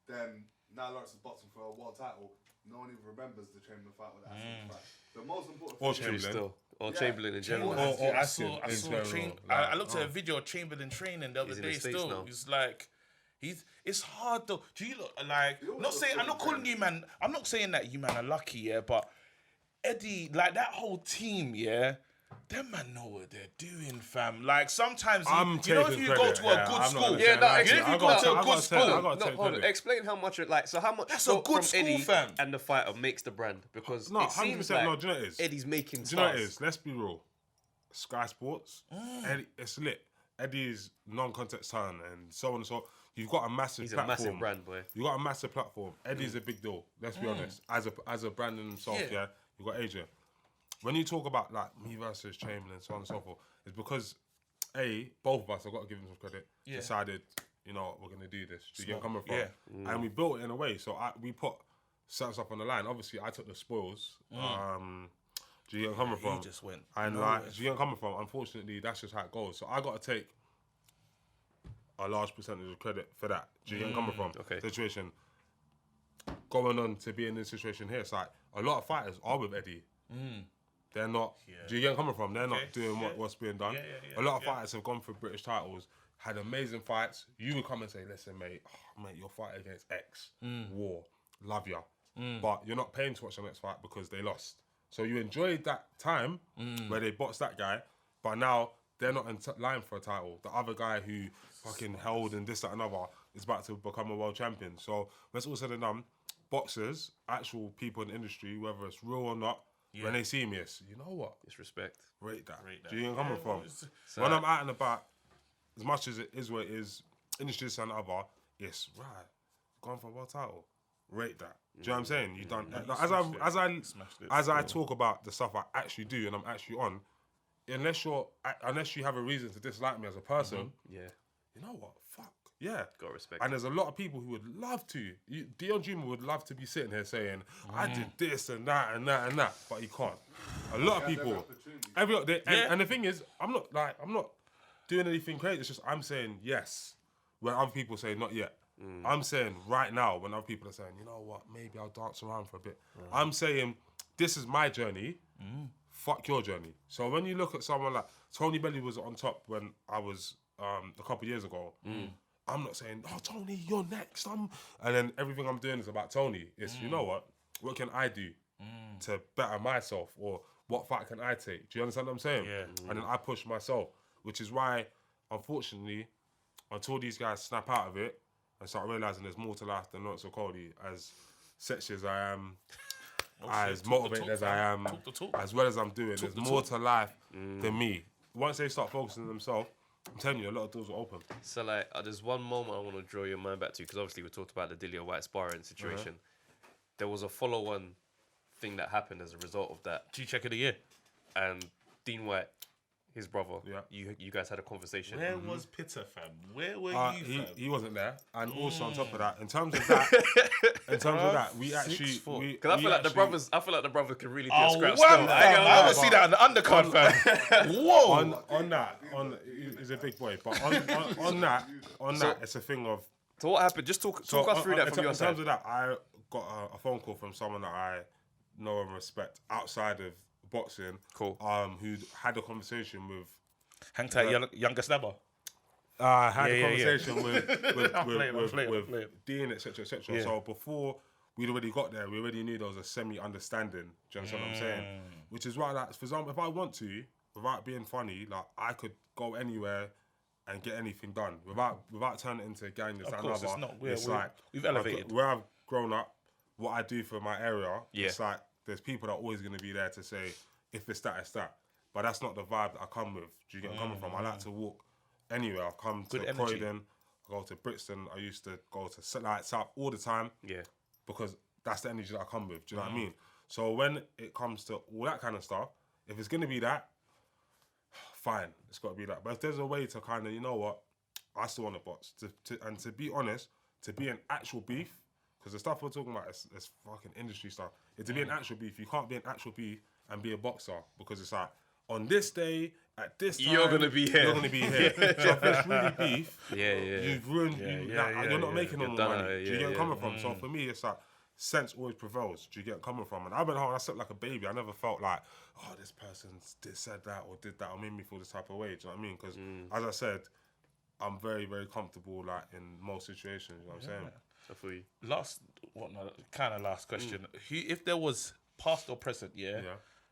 then now Lawrence is boxing for a world title. No one even remembers the Chamberlain fight with the Yaskin fight. The most important Or thing Chamberlain. Still. Or Yeah. Chamberlain in general. Or I Askin saw in general, I like, looked at a video of Chamberlain training the other He's in the day. States Still, now. he's like, it's hard though. Do you look like? Not saying I'm not calling you man. I'm not saying that you man are lucky, yeah. But Eddie, like that whole team, yeah. Them man know what they're doing, fam. Like sometimes, you know, if taking you go credit, to a yeah, good I'm not school, gonna Yeah, say no, that. actually, if you I go gotta to a take- good I school, gotta No, take hold on. credit. Explain how much That's a from good school, Eddie fam. and the fighter makes the brand because No, it seems 100%. like No, do you know what it is? Eddie's making Do you know what stars. it is? Let's be real. Sky Sports, Eddie, it's lit. Eddie's non-contact talent and so on and so on. You've got a massive He's a platform. massive brand, boy. You got a massive platform. Eddie's a big deal. Let's be honest. As a brand in himself, Yeah. yeah. You got AJ. when you talk about like me versus Chamberlain, so on and so forth, it's because both of us, I've got to give him some credit, decided, you know, we're gonna do this. Do you get where I'm coming from? Yeah. And we built it in a way. So we put certain stuff on the line. Obviously, I took the spoils. Do you get where I'm coming from? He just went. And like, do you get where I'm coming from? Unfortunately, that's just how it goes. So I got to take a large percentage of credit for that. Do you get where I'm coming from? Okay. Situation. Going on to be in this situation here, it's like a lot of fighters are with Eddie. They're not. Do you get where I'm coming from? They're not doing what's being done. A lot of fighters have gone for British titles, had amazing fights. You would come and say, "Listen, mate, you're fighting against X, war, love ya," but you're not paying to watch the next fight because they lost. So you enjoyed that time where they boxed that guy, but now they're not in line for a title. The other guy who fucking held and this, that, and other is about to become a world champion. So when it's all said and done, boxers, actual people in the industry, whether it's real or not, when they see me, it's, you know what? It's respect. Rate that. Do you know where I'm coming from? When I'm out and about, as much as it is what it is, industry and other, it's right. Going for a world title. Rate that. Do you know what I'm saying? You done as I talk about the stuff I actually do and I'm actually on, unless you have a reason to dislike me as a person, Yeah. you know what? Fuck. Yeah. Got respect. And there's a lot of people who would love to. Deion Jumah would love to be sitting here saying, I did this and that and that and that, but he can't. A lot of people. And the thing is, I'm not doing anything crazy. It's just I'm saying yes when other people say not yet. I'm saying right now when other people are saying, you know what, maybe I'll dance around for a bit. I'm saying this is my journey. Fuck your journey. So when you look at someone like Tony Bellew was on top when I was a couple of years ago. I'm not saying, oh, Tony, you're next. And then everything I'm doing is about Tony. It's, you know what can I do to better myself, or what fight can I take? Do you understand what I'm saying? Yeah. And then I push myself, which is why, unfortunately, until these guys snap out of it and start realising there's more to life than Lawrence Okolie, as sexy as I am, as motivated as I am, as well as I'm doing, there's more to life than me. Once they start focusing on themselves, I'm telling you, a lot of doors will open. So, like, there's one moment I want to draw your mind back to, because obviously we talked about the Dillian Whyte Sparring situation. There was a follow-on thing that happened as a result of that. G-check of the year. And Dean White, his brother, Yeah. you guys had a conversation. Where was Pitter, fam? Where were you, fam? He wasn't there. And also on top of that, in terms of that, we actually... Because I feel like the brothers can really do a Oh, scrap wow, still. fam. I want to see that on the undercard, fam. Whoa. On that, he's a big boy, but on that, it's a thing of... So what happened? Just talk us through that from your side. In terms of that, I got a phone call from someone that I know and respect outside of boxing. Cool. Who had a conversation with... Hang tight, younger snapper. Had a Yeah. conversation with Play it. Dean, etc. Yeah. So before we'd already got there, we already knew there was a semi-understanding. Do you understand what I'm saying? Which is why, like, for example, if I want to, without being funny, like, I could go anywhere and get anything done without turning it into a gang. Of course, it's not. We've like elevated. where I've grown up, what I do for my area. Yeah. It's like there's people that are always going to be there to say, if it's that, it's that. But that's not the vibe that I come with. Do you get where I'm coming from? I like to walk anywhere. I've come to Croydon, I go to Brixton. I used to go to South all the time. Yeah. Because that's the energy that I come with. Do you know what I mean? So when it comes to all that kind of stuff, if it's going to be that, fine, it's got to be that. But if there's a way to kind of, you know what, I still want to box. And to be honest, to be an actual beef, because the stuff we're talking about is fucking industry stuff. To be an actual beef, you can't be an actual beef and be a boxer, because it's like, on this day, at this time, You're gonna be here. You're gonna be here. So if it's really beef, Yeah. you've ruined. You're not making no more money. Do you get where I'm coming from? So for me, it's like sense always prevails. Do you get where I'm coming from? And I went home and I slept like a baby. I never felt like, oh, this person said that or did that or made me feel this type of way. Do you know what I mean? Because as I said, I'm very, very comfortable like in most situations. You know what I'm saying? So for you. Last question. Who, if there was past or present,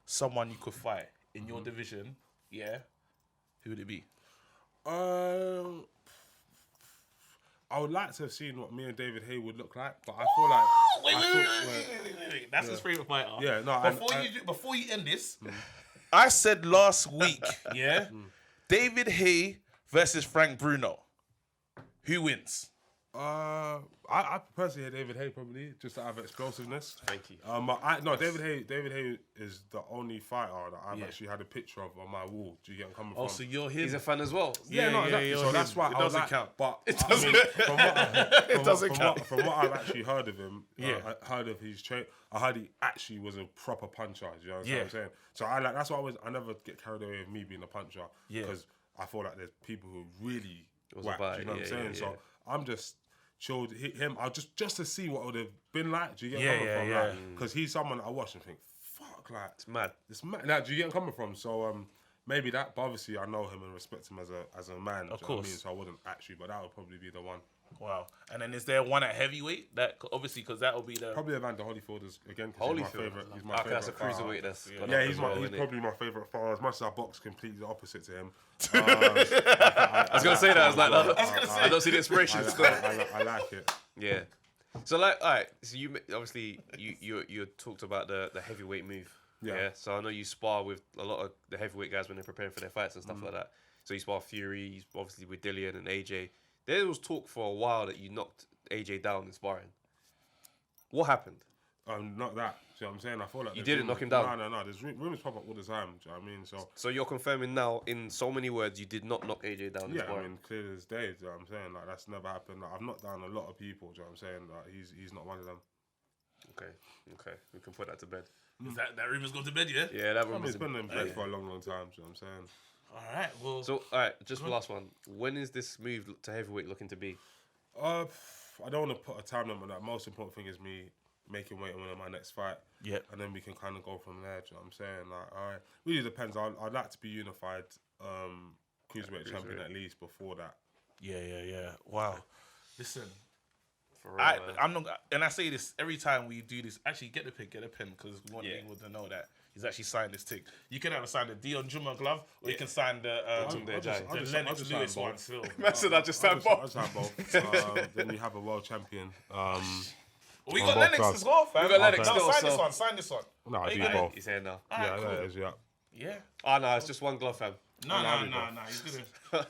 someone you could fight in your division, who would it be? I would like to have seen what me and David Hay would look like, but I feel like Wait. That's his favourite fighter. Yeah, no. Before you end this, I said last week, David Hay versus Frank Bruno. Who wins? I personally hate David Haye probably just to have explosiveness. Thank you. David Haye is the only fighter that I've actually had a picture of on my wall. Do you get what I'm coming from? Oh, so you're him. He's a fan as well. Exactly. So that's why it I was doesn't like, count. But It doesn't count. From what I've actually heard of him, Yeah. I heard of his train. I heard he actually was a proper puncher. You know what Yeah. I'm saying? So that's why I never get carried away with me being a puncher. Yeah. Because I feel like there's people who really was whack. about Do you it, know what I'm yeah, saying? yeah, So I'm just chilled. Hit him. I just to see what it would have been like. Do you get Yeah, coming from? yeah. Because he's someone I watch and think, fuck, like It's mad. it's mad. Like, do you get where I'm coming from? So maybe that. But obviously, I know him and respect him as a man. Of do you know what I course. mean? So I wouldn't actually, but that would probably be the one. Wow. And then is there one at heavyweight? That obviously because that will be the. Probably Evander Holyfield is again. 'Cause he's my Holyfield. favorite. He's my Okay, favorite. that's a cruiserweight. That's gone Yeah, up he's as well, he's isn't it? probably my favorite fighter. As much as I box completely the opposite to him. I was gonna say that. I was like, I don't see the inspiration. I like it. Yeah. So like, all right. So you obviously you talked about the heavyweight move. Yeah. So I know you spar with a lot of the heavyweight guys when they're preparing for their fights and stuff like that. So you spar Fury, obviously with Dillian and AJ. There was talk for a while that you knocked AJ down in sparring. What happened? Not that. Do you know what I'm saying? I feel like You there's didn't knock rumors- him down? No. There's rumors pop up all the time. Do you know what I mean? So you're confirming now in so many words you did not knock AJ down in Yeah, I sparring. mean, clear as day. Do you know what I'm saying? Like that's never happened. Like, I've knocked down a lot of people. Do you know what I'm saying? Like he's not one of them. Okay. We can put that to bed. Is that rumor's gone to bed, yeah? Yeah, that I mean, rumor's it's been in bed for a long time. Do you know what I'm saying? All right. Well. So, all right, just last one. When is this move to heavyweight looking to be? I don't want to put a time limit on that. Most important thing is me making weight and winning my next fight. Yeah. And then we can kind of go from there. Do you know what I'm saying? Like, really depends. I'd like to be unified cruiserweight champion at least before that. Yeah. Wow. Listen. For real, man. I'm not, and I say this every time we do this. Actually, get the pen because we want people to know that he's actually signed this tick. You can either sign the Deion Jumah glove, or you can sign the Lennox Lewis one. Still, I said I just signed I'll both. just have both. Then we have a world champion. we got both Lennox gloves. as well, fam. We got Lennox No, still, sign so- this one. Sign this one. No, I you do got it? both. He's here now. Yeah, cool. that is, yeah. Yeah. Oh, no, it's just one glove, fam. No. He's gonna.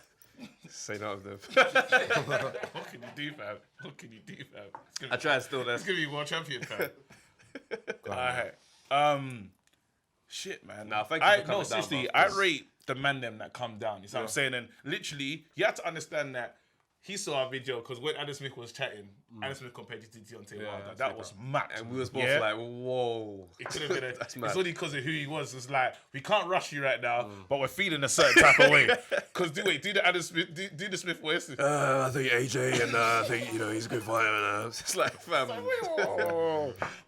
Say none of them. What can you do, fam? It's gonna I tried still there. It's gonna be world champion, fam. All right. Shit, man. Nah, thank you for coming down, seriously, bro, I 'cause- rate the man them that come down. You see what I'm saying? And literally, you have to understand that he saw our video because when Adam Smith was chatting, Adam Smith compared to Deontay Wilder. That was mad. And we was both like, whoa. It could have been a. That's It's mad. only because of who he was. It's like we can't rush you right now, but we're feeling a certain type of way. Because do the Adam Smith, do the Smith voice. I think AJ, and I think, he's a good fighter. And it's like, fam.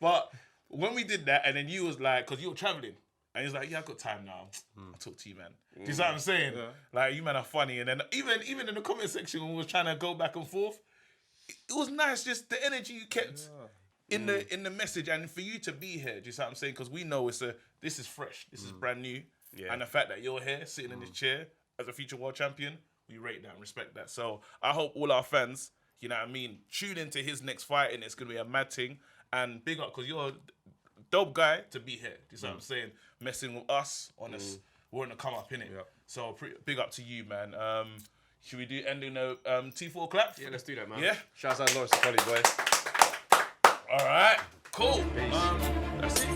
But when we did that, and then you was like, because you were traveling, and he's like, yeah, I've got time now. I'll talk to you, man. Do you see what I'm saying? Like, you man are funny. And then even in the comment section when we was trying to go back and forth, it was nice, just the energy you kept in the message, and for you to be here. Do you see what I'm saying? Because we know this is fresh, this is brand new, and the fact that you're here sitting in this chair as a future world champion, we rate that and respect that. So I hope all our fans, you know what I mean, tune into his next fight, and it's gonna be a mad thing. And big up, because you're a dope guy to be here. Do you see what I'm saying? Messing with us on us, we're gonna come up in it. Yeah. So big up to you, man. Should we do ending the T4 clap? Yeah, let's do that, man. Yeah. Shouts out Lawrence Okolie, boys. All right. Cool. That's it.